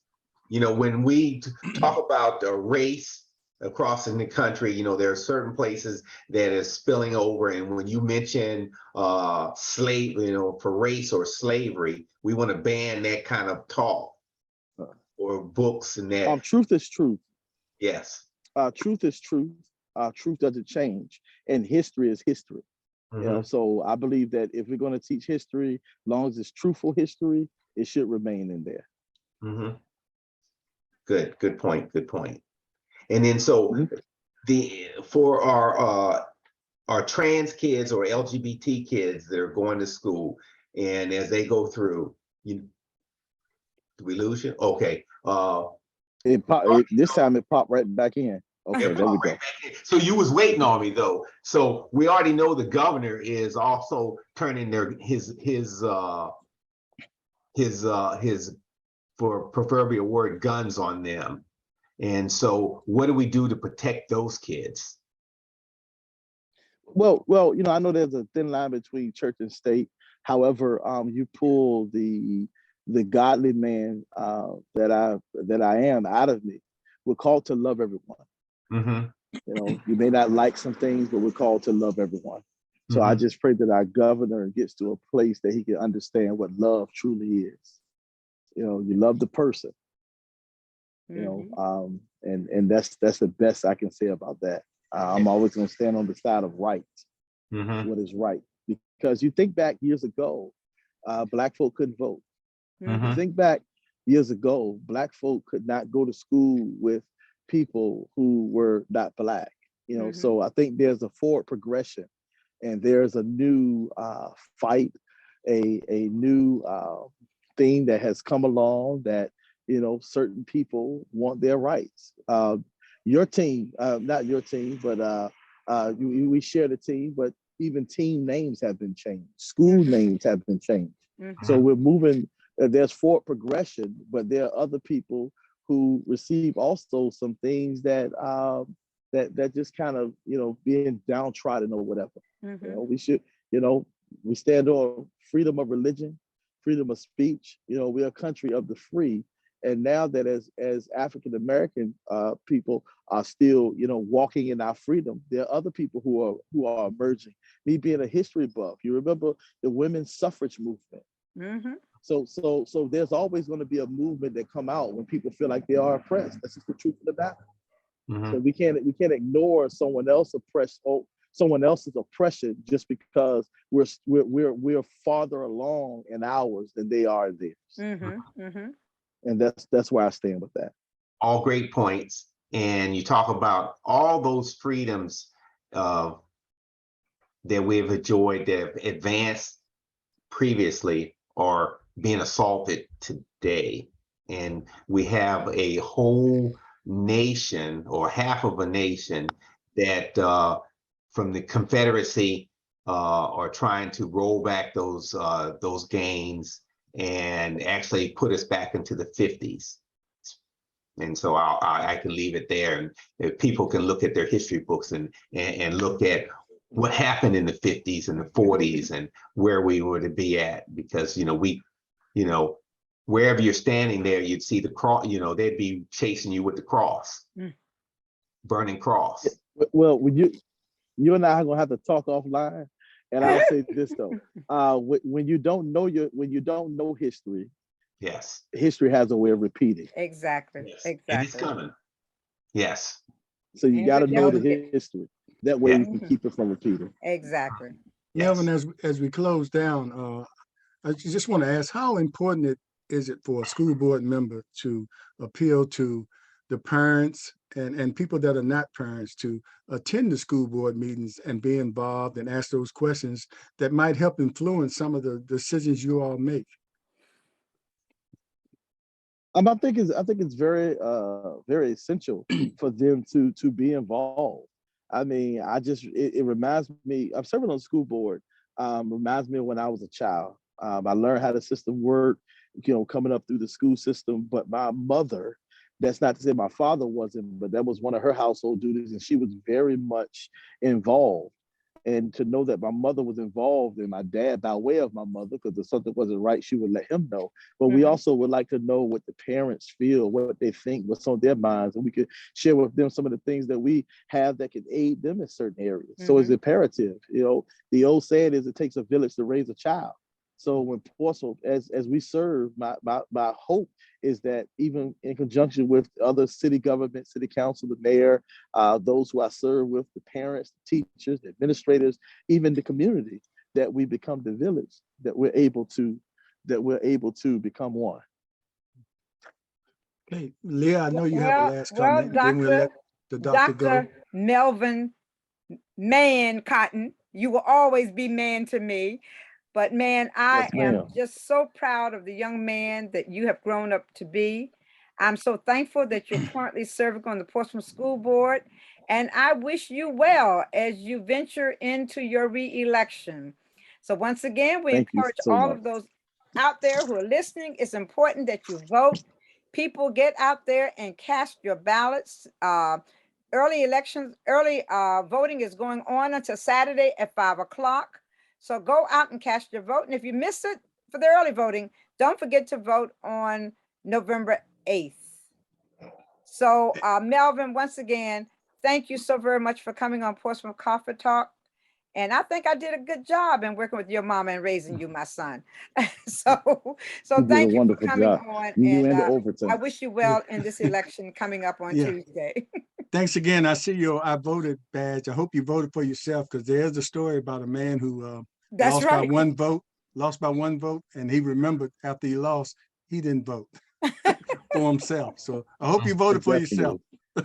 When we talk about race across in the country, there are certain places that is spilling over. And when you mention slave, for race or slavery, we want to ban that kind of talk or books and that.
Truth is truth.
Yes.
Truth is truth. Truth doesn't change, and history is history. So I believe that if we're going to teach history, as long as it's truthful history, it should remain in there.
Good point. And then so for our trans kids or LGBT kids that are going to school, and as they go through, did we lose you? Okay.
This time it popped right back in. Okay, there we go.
So you was waiting on me though. So we already know the governor is also turning his for proverbial word guns on them. And so what do we do to protect those kids?
Well, I know there's a thin line between church and state. However, you pull the godly man that I am out of me. We're called to love everyone.
Mm-hmm.
You may not like some things, but we're called to love everyone. So I just pray that our governor gets to a place that he can understand what love truly is. You love the person. And that's the best I can say about that. I'm always going to stand on the side of right, what is right. Because you think back years ago, Black folk couldn't vote. You think back years ago, Black folk could not go to school with people who were not Black. So I think there's a forward progression, and there's a new fight, a new thing that has come along that certain people want their rights. Your team, not your team, but we share the team, but even team names have been changed. School names have been changed. So we're moving, there's forward progression, but there are other people who receive also some things that that just kind of, being downtrodden or whatever. We should, we stand on freedom of religion, freedom of speech. We're a country of the free. And now that as African-American people are still, walking in our freedom, there are other people who are emerging. Me being a history buff, you remember the women's suffrage movement. So there's always going to be a movement that come out when people feel like they are oppressed. That's just the truth of the matter. So we can't ignore someone else's oppression just because we're farther along in ours than they are in theirs. And that's where I stand with that.
All great points. And you talk about all those freedoms that we've enjoyed that have advanced previously or being assaulted today. And we have a whole nation or half of a nation that from the Confederacy are trying to roll back those gains and actually put us back into the 50s. And so I can leave it there, and people can look at their history books and look at what happened in the 50s and the 40s and where we were to be at, because wherever you're standing there, you'd see the cross, they'd be chasing you with the cross, burning cross.
Well, when you and I are gonna have to talk offline. And I'll say this though, when you don't know history,
yes,
history has a way of repeating.
Exactly.
Yes.
Exactly.
And it's coming. Yes.
So you got to know the history. That way you can keep it from repeating.
Exactly.
Melvin, as we close down, I just want to ask, how important is it for a school board member to appeal to the parents and people that are not parents to attend the school board meetings and be involved and ask those questions that might help influence some of the decisions you all make?
I think it's very very essential for them to be involved. I mean, it reminds me, I'm serving on the school board, reminds me of when I was a child. I learned how the system worked, coming up through the school system. But my mother, that's not to say my father wasn't, but that was one of her household duties, and she was very much involved. And to know that my mother was involved and my dad, by way of my mother, because if something wasn't right, she would let him know. But we also would like to know what the parents feel, what they think, what's on their minds, and we could share with them some of the things that we have that can aid them in certain areas. So it's imperative. The old saying is, it takes a village to raise a child. So when Portsmouth, as we serve, my hope is that even in conjunction with other city government, city council, the mayor, those who I serve with, the parents, the teachers, the administrators, even the community, that we become the village, that we're able to become one.
Okay, Leah, I know you have a last comment.
Then
we'll let the doctor go.
Dr. Melvin Man Cotton, you will always be man to me. But man, I am just so proud of the young man that you have grown up to be. I'm so thankful that you're currently serving on the Portsmouth School Board, and I wish you well as you venture into your re-election. So once again, we
Thank you
encourage
so
all
much.
of those out there who are listening. It's important that you vote. People, get out there and cast your ballots. Early voting is going on until Saturday at 5 o'clock. So go out and cast your vote. And if you miss it for the early voting, don't forget to vote on November 8th. So Melvin, once again, thank you so very much for coming on Portsmouth Coffee Talk. And I think I did a good job in working with your mama and raising you, my son. so
You did a
thank you for
wonderful
coming
job.
on.
You
And
and the
I
overtime.
wish you well in this election coming up on
Yeah.
Tuesday.
Thanks again. I see your I voted badge. I hope you voted for yourself, because there's a story about a man who
That's
lost
right.
by one vote, and he remembered after he lost, he didn't vote for himself. So I hope you voted for yourself.
All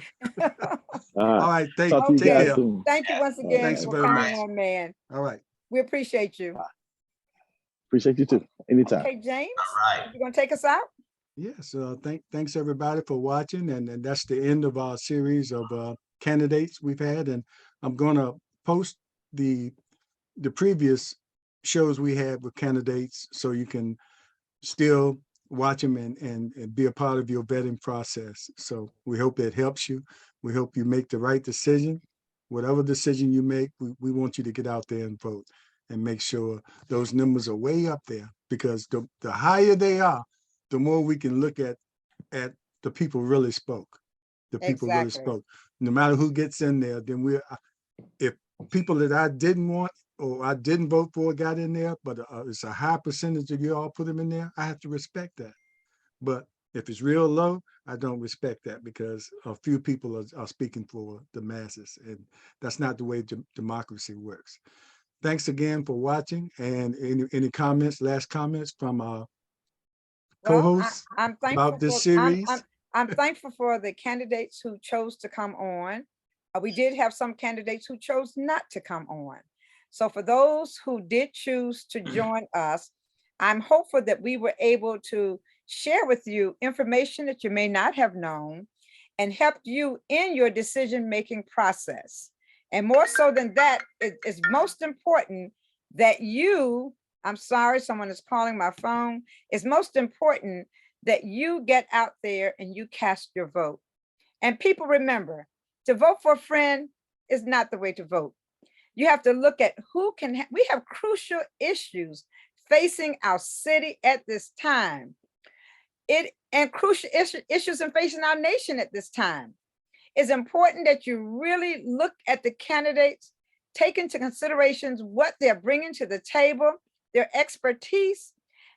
All
right.
right, take
Talk to you
care.
guys soon.
Thank you once again
Thanks
for
very
coming
much.
on, man.
All right.
We appreciate you.
Appreciate you too. Anytime.
Okay, James,
All right.
you gonna take us out?
Yes, thanks everybody for watching, and that's the end of our series of candidates we've had, and I'm gonna post the previous shows we had with candidates so you can still watch them and be a part of your vetting process. So we hope that helps you. We hope you make the right decision. Whatever decision you make, we want you to get out there and vote and make sure those numbers are way up there, because the higher they are, the more we can look at the people really spoke. The people really
Exactly.
spoke. No matter who gets in there, then if people that I didn't want or I didn't vote for got in there, but it's a high percentage of you all put them in there, I have to respect that. But if it's real low, I don't respect that, because a few people are speaking for the masses, and that's not the way democracy works. Thanks again for watching, and any comments, last comments from our co-hosts
I'm thankful
about this
for,
series?
I'm thankful for the candidates who chose to come on. We did have some candidates who chose not to come on. So for those who did choose to join us, I'm hopeful that we were able to share with you information that you may not have known and help you in your decision-making process. And more so than that, it is most important that you, I'm sorry, someone is calling my phone. It's most important that you get out there and you cast your vote. And people, remember, to vote for a friend is not the way to vote. You have to look at who can, we have crucial issues facing our city at this time. And crucial issues in facing our nation at this time. It's important that you really look at the candidates, take into considerations what they're bringing to the table, their expertise,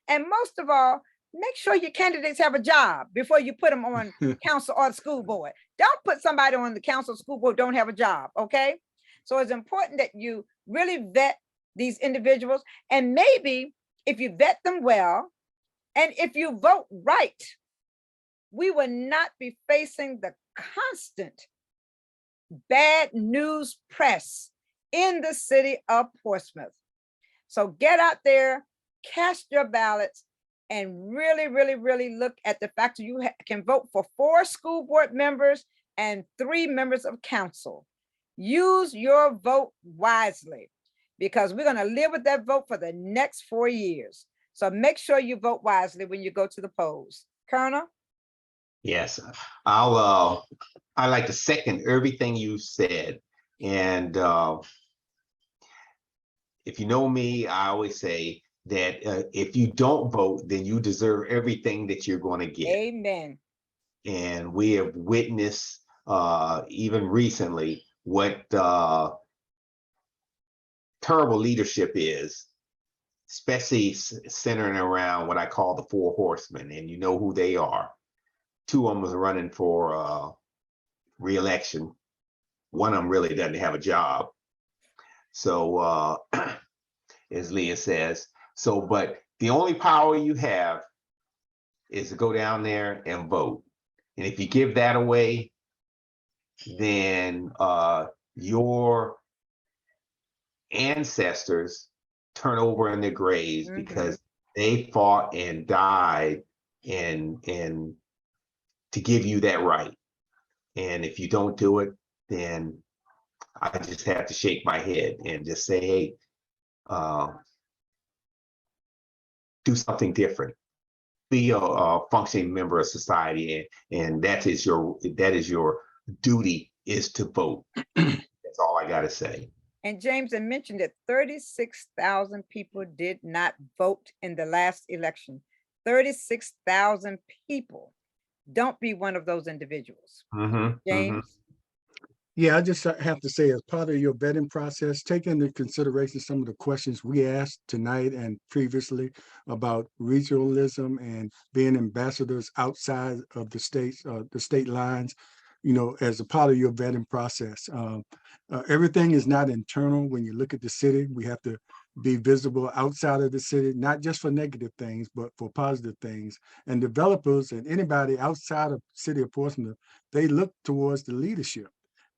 and most of all, make sure your candidates have a job before you put them on council or the school board. Don't put somebody on the council or school board don't have a job, okay? So it's important that you really vet these individuals, and maybe if you vet them well, and if you vote right, we will not be facing the constant bad news press in the city of Portsmouth. So get out there, cast your ballots, and really, really, really look at the fact that you can vote for 4 school board members and 3 members of council. Use your vote wisely, because we're going to live with that vote for the next 4 years. So make sure you vote wisely when you go to the polls. Colonel?
Yes, I like to second everything you said. And if you know me, I always say that if you don't vote, then you deserve everything that you're going to get.
Amen.
And we have witnessed even recently what terrible leadership is, especially centering around what I call the 4 horsemen. And you know who they are. 2 of them was running for re-election. One of them really doesn't have a job. So as Leah says, but the only power you have is to go down there and vote. And if you give that away, then your ancestors turn over in their graves because they fought and died and to give you that right. And if you don't do it, then I just have to shake my head and just say, hey, do something different. Be a functioning member of society, and that is your duty, is to vote. That's all I gotta say.
And James, I mentioned that 36,000 people did not vote in the last election. 36,000 people. Don't be one of those individuals. James?
Yeah, I just have to say, as part of your vetting process, take into consideration some of the questions we asked tonight and previously about regionalism and being ambassadors outside of the states, the state lines, you know, as a part of your vetting process. Everything is not internal. When you look at the city, we have to be visible outside of the city, not just for negative things, but for positive things. And developers and anybody outside of the city of Portsmouth, they look towards the leadership.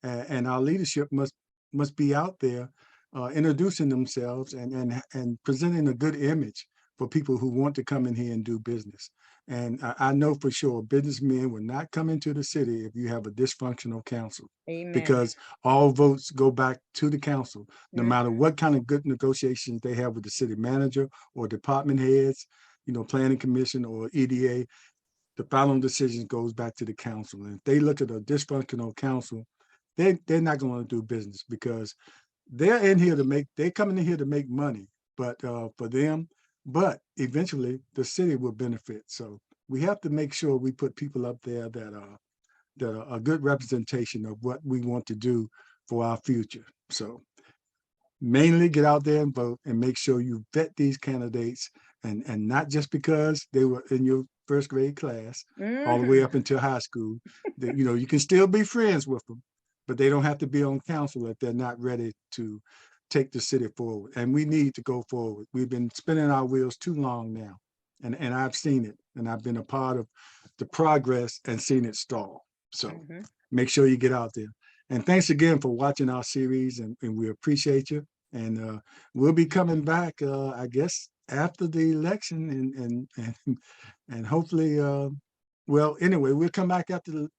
And our leadership must be out there introducing themselves and presenting a good image for people who want to come in here and do business. And I know for sure businessmen will not come into the city if you have a dysfunctional council.
Amen.
Because all votes go back to the council, no
Mhm.
matter what kind of good negotiations they have with the city manager or department heads, you know, planning commission or EDA. The final decision goes back to the council. And if they look at a dysfunctional council, they're not going to do business, because they're coming in here to make money, but for them, but eventually the city will benefit. So we have to make sure we put people up there that are a good representation of what we want to do for our future. So mainly get out there and vote, and make sure you vet these candidates, and not just because they were in your first grade class all the way up until high school. That, you know, you can still be friends with them, but they don't have to be on council if they're not ready to take the city forward. And we need to go forward. We've been spinning our wheels too long now. And I've seen it, and I've been a part of the progress and seen it stall. So make sure you get out there. And thanks again for watching our series, and we appreciate you. And we'll be coming back, I guess, after the election, and hopefully, well, anyway, we'll come back after the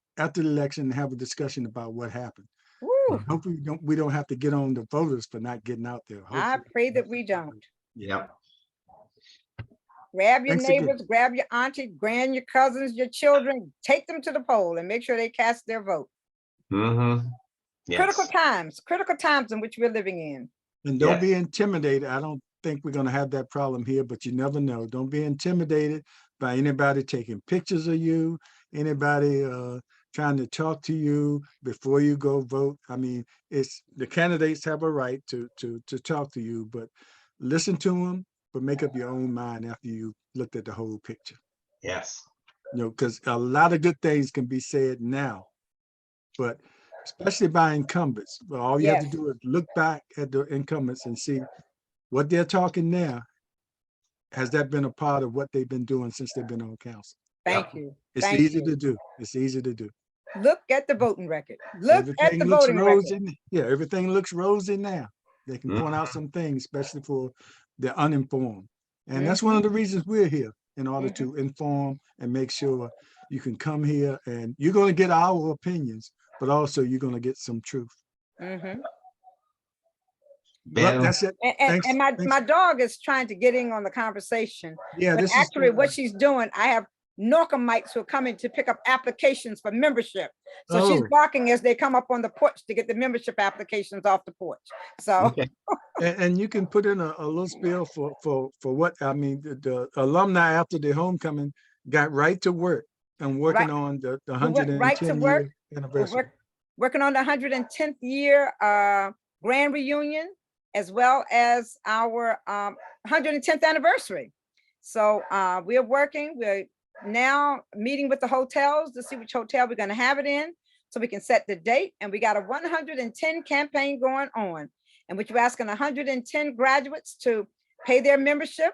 election and have a discussion about what happened.
Woo.
Hopefully we don't have to get on the voters for not getting out there.
I
Hopefully.
pray that we don't.
Yeah.
Grab your
Thanks again.
neighbors, grab your auntie, grand your cousins, your children, take them to the poll and make sure they cast their vote.
Yes.
Critical times in which we're living in.
And don't be intimidated. I don't think we're going to have that problem here, but you never know. Don't be intimidated by anybody taking pictures of you, anybody trying to talk to you before you go vote. I mean, it's the candidates have a right to talk to you, but listen to them, but make up your own mind after you looked at the whole picture.
Yes.
You know, because a lot of good things can be said now, but especially by incumbents. But all you have to do is look back at the incumbents and see what they're talking now. Has that been a part of what they've been doing since they've been on council?
Thank you.
It's easy to do. It's easy to do.
Look at the voting record. Look at
Everything
the
looks
voting record.
rosy. Yeah, everything looks rosy now. They can point out some things, especially for the uninformed. And that's one of the reasons we're here, in order to inform and make sure you can come here and you're going to get our opinions, but also you're going to get some truth. But that's it.
And my dog is trying to get in on the conversation.
Yeah,
but actually what she's doing, I have Norcomites who are coming to pick up applications for membership. So she's barking as they come up on the porch to get the membership applications off the porch. So
and you can put in a little spiel for what I mean. The alumni after the homecoming got right to work and working on the 110th year anniversary.
Working on the 110th year grand reunion, as well as our 110th anniversary. So we are working. We're now meeting with the hotels to see which hotel we're going to have it in, so we can set the date. And we got a 110 campaign going on, in which we're asking 110 graduates to pay their membership.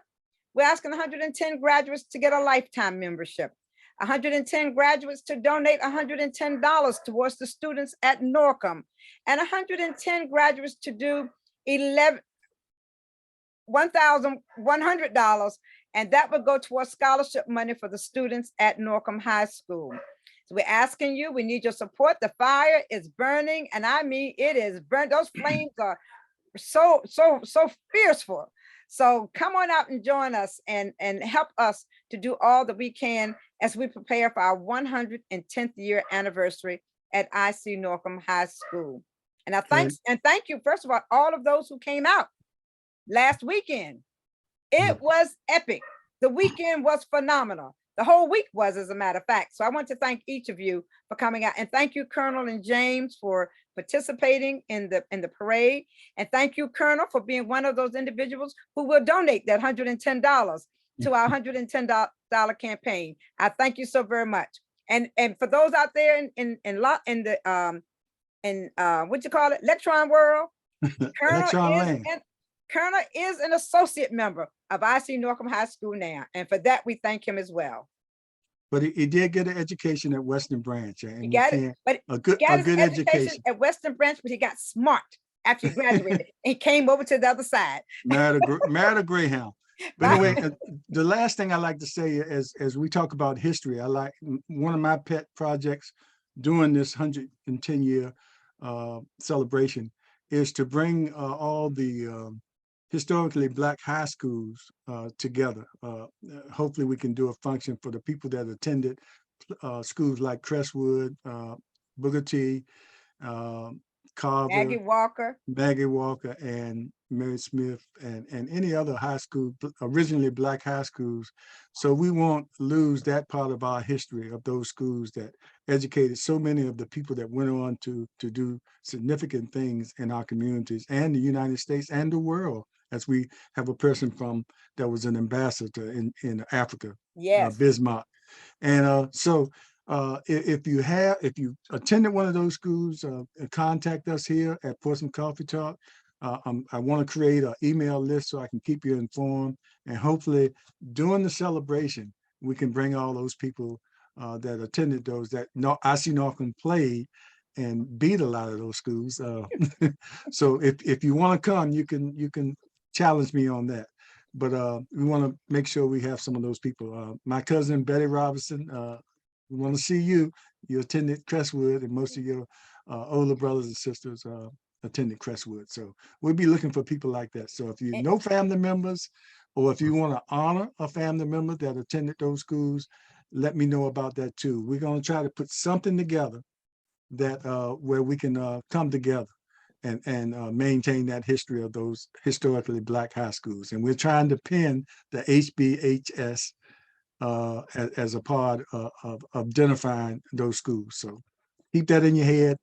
We're asking 110 graduates to get a lifetime membership. 110 graduates to donate $110 towards the students at Norcom, and 110 graduates to do $1,100, and that would go towards scholarship money for the students at Norcom High School. So we're asking you, we need your support. The fire is burning, and I mean, it is burnt. Those flames are so fierceful. So come on out and join us and help us to do all that we can as we prepare for our 110th year anniversary at IC Norcom High School. And thank you, first of all of those who came out last weekend. It was epic. The weekend was phenomenal. The whole week was, as a matter of fact. So I want to thank each of you for coming out, and thank you, Colonel and James, for participating in the parade. And thank you, Colonel, for being one of those individuals who will donate that $110 to our $110 campaign. I thank you so very much. And for those out there in what you call it, electron world, Colonel is an associate member of IC Norcom High School now, and for that we thank him as well.
But he did get an education at Western Branch, and
He got it, but
a good education
at Western Branch, but he got smart after he graduated. And he came over to the other side.
Married a Greyhound. But anyway, the last thing I like to say is, as we talk about history, I like one of my pet projects during this 110 year celebration is to bring all the historically Black high schools together. Hopefully we can do a function for the people that attended schools like Crestwood, Booker T, Carver, Maggie Walker, and Mary Smith, and any other high school, originally Black high schools. So we won't lose that part of our history of those schools that educated so many of the people that went on to do significant things in our communities and the United States and the world, as we have a person from that was an ambassador in Africa,
yes,
Bismarck. And so if you attended one of those schools, contact us here at Portsmouth Coffee Talk. I want to create an email list so I can keep you informed, and hopefully during the celebration we can bring all those people that attended those that IC Norcom played and beat a lot of those schools. So if you want to come, you can challenge me on that. But we want to make sure we have some of those people. My cousin Betty Robinson, we want to see you. You attended Crestwood, and most of your older brothers and sisters attended Crestwood. So we'll be looking for people like that. So if you know family members, or if you want to honor a family member that attended those schools, let me know about that too. We're going to try to put something together that where we can come together and maintain that history of those historically Black high schools. And we're trying to pin the HBHS as a part of identifying those schools. So keep that in your head,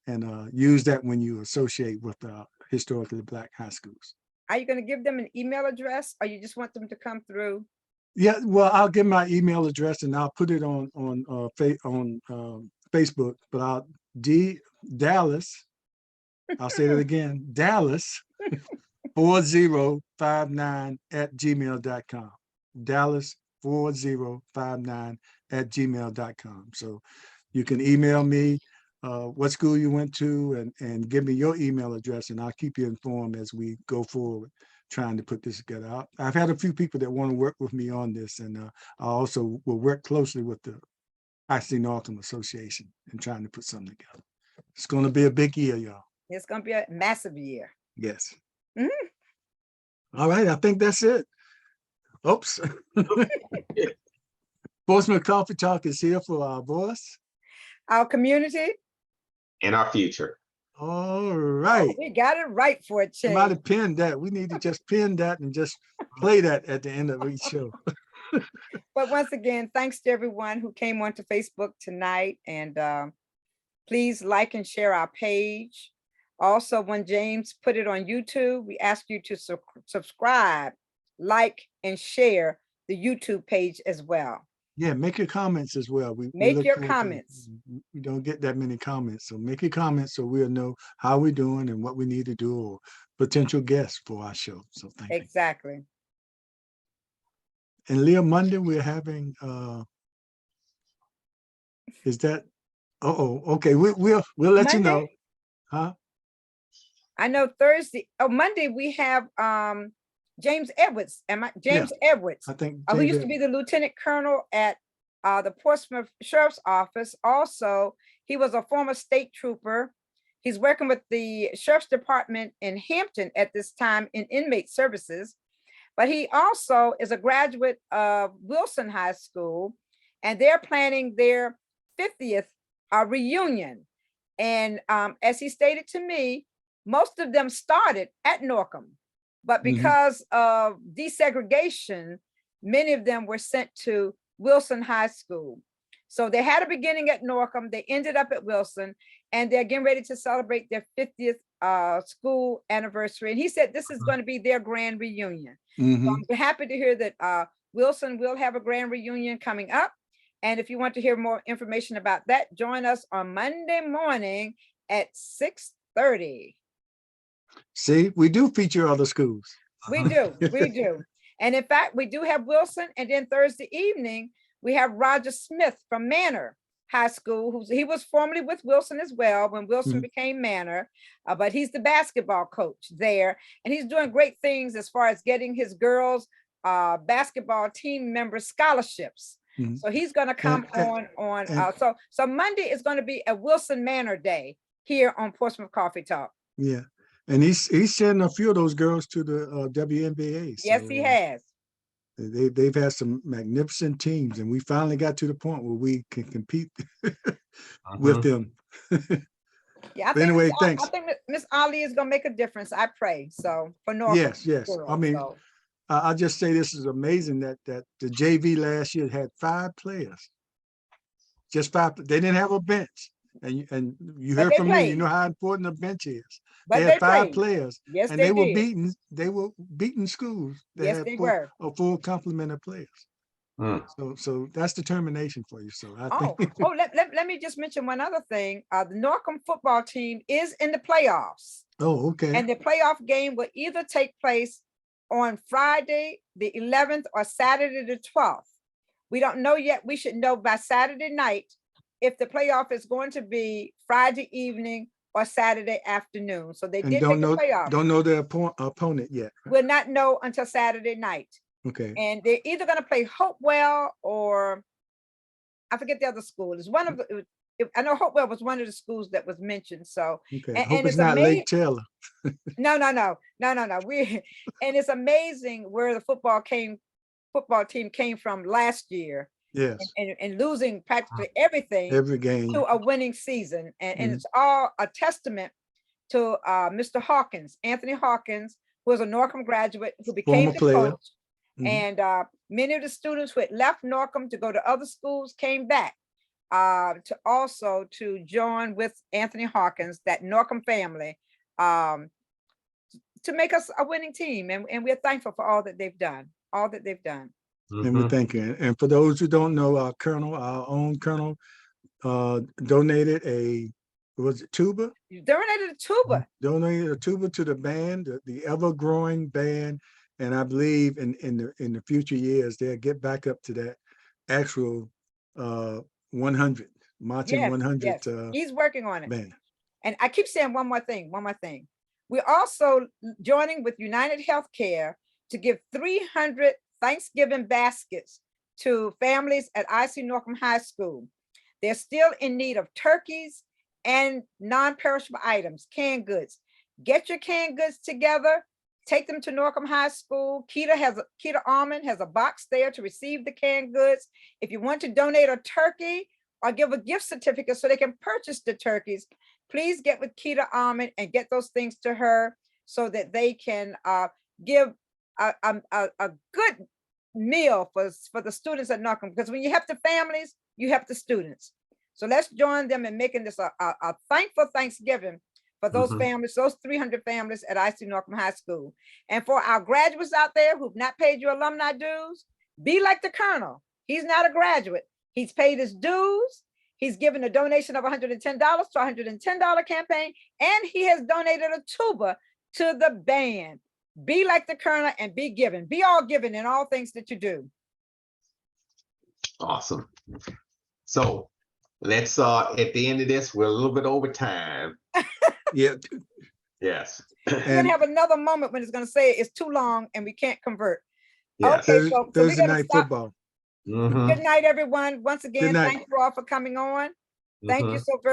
and use that when you associate with historically Black high schools.
Are you going to give them an email address, or you just want them to come through?
Yeah, well, I'll give my email address and I'll put it on Facebook. But Dallas, I'll say that again, Dallas 4059@gmail.com. Dallas 4059@gmail.com. So you can email me what school you went to and give me your email address, and I'll keep you informed as we go forward trying to put this together. I've had a few people that want to work with me on this, and I also will work closely with the IC Norcom Association and trying to put something together. It's going to be a big year, y'all.
It's going to be a massive year.
Yes. All right, I think that's it. Oops. Portsmouth Coffee Talk is here for our voice,
our community,
and our future.
All right.
Oh, we got it right for a change.
You might have pinned that. We need to just pin that and just play that at the end of each show.
But once again, thanks to everyone who came onto Facebook tonight, and please like and share our page. Also, when James put it on YouTube, we ask you to subscribe, like, and share the YouTube page as well.
Yeah, make your comments as well.
Make your comments.
We don't get that many comments, so make your comments so we'll know how we're doing and what we need to do, or potential guests for our show. So thank you.
Exactly.
And Leah, Monday we're having is that okay, we'll let
Monday?
you know. Huh?
I know Thursday. Monday we have James Edwards. Edwards.
I think
who used to be the lieutenant colonel at the Portsmouth Sheriff's Office. Also, he was a former state trooper. He's working with the Sheriff's Department in Hampton at this time in inmate services. But he also is a graduate of Wilson High School, and they're planning their 50th reunion. And as he stated to me, most of them started at Norcom, but because of desegregation, many of them were sent to Wilson High School. So they had a beginning at Norcom, they ended up at Wilson, and they're getting ready to celebrate their 50th school anniversary. And he said this is going to be their grand reunion. So I'm happy to hear that Wilson will have a grand reunion coming up. And if you want to hear more information about that, join us on Monday morning at 6:30.
See, we do feature other schools.
We do, we do. And in fact, we do have Wilson, and then Thursday evening, we have Roger Smith from Manor High School, he was formerly with Wilson as well when Wilson became Manor, but he's the basketball coach there, and he's doing great things as far as getting his girls basketball team member scholarships. So he's going to come so Monday is going to be a Wilson Manor Day here on Portsmouth Coffee Talk.
Yeah, and he's sending a few of those girls to the WNBA. So,
yes, he has.
They've had some magnificent teams, and we finally got to the point where we can compete with them.
Yeah, I
But anyway, thanks.
I think Miss Ali is going to make a difference. I pray so for Norfolk.
Yes.
Girls,
I mean,
so.
I'll just say this is amazing that the JV last year had 5 players, just 5. They didn't have a bench, and you heard from me. You know how important a bench is.
But
they had 5 players,
yes,
and they were beaten. They were beating schools that
yes,
had
they were.
a full complement of players. So that's determination for you. So I think.
Let me just mention one other thing. The Norcom football team is in the playoffs.
Oh, okay.
And the playoff game will either take place on Friday, the 11th, or Saturday, the 12th. We don't know yet. We should know by Saturday night if the playoff is going to be Friday evening or Saturday afternoon. So they did make the playoff.
Don't know their opponent yet.
We'll not know until Saturday night.
Okay.
And they're either going to play Hopewell or I forget the other school. It's one of the. I know Hopewell was one of the schools that was mentioned. So
okay. Hope it's not Lake Taylor.
No. And it's amazing where the football team came from last year.
Yes.
And losing practically everything
every game
to a winning season. And it's all a testament to Mr. Hawkins, Anthony Hawkins, who was a Norcom graduate who became the coach. And many of the students who had left Norcom to go to other schools came back to join with Anthony Hawkins, that Norcom family, to make us a winning team. And we're thankful for all that they've done,
And we thank you. And for those who don't know, our own colonel, donated was it tuba?
You donated a tuba.
Donated a tuba to the band, the ever-growing band. And I believe in the future years, they'll get back up to that actual 100, marching 100.
Yes. He's working on it.
Band.
And I keep saying one more thing. We're also joining with United Healthcare to give 300 Thanksgiving baskets to families at IC Norcom High School. They're still in need of turkeys and non-perishable items, canned goods. Get your canned goods together, take them to Norcom High School. Keita Almond has a box there to receive the canned goods. If you want to donate a turkey or give a gift certificate so they can purchase the turkeys, please get with Keita Almond and get those things to her so that they can give a good meal for the students at Norcom, because when you have the families, you have the students. So let's join them in making this a thankful Thanksgiving for those families, those 300 families at IC Norcom High School. And for our graduates out there who've not paid your alumni dues, be like the Colonel. He's not a graduate. He's paid his dues. He's given a donation of $110 to a $110 campaign, and he has donated a tuba to the band. Be like the Colonel and be given. Be all given in all things that you do.
Awesome. So let's at the end of this, we're a little bit over time.
Yeah.
Yes.
We're gonna have another moment when it's gonna say it's too long and we can't convert.
Yes.
Okay, so
Thursday night football.
Mhm,
Good night, everyone. Once again,
night.
thank you all for coming on. Thank you
mhm.
so very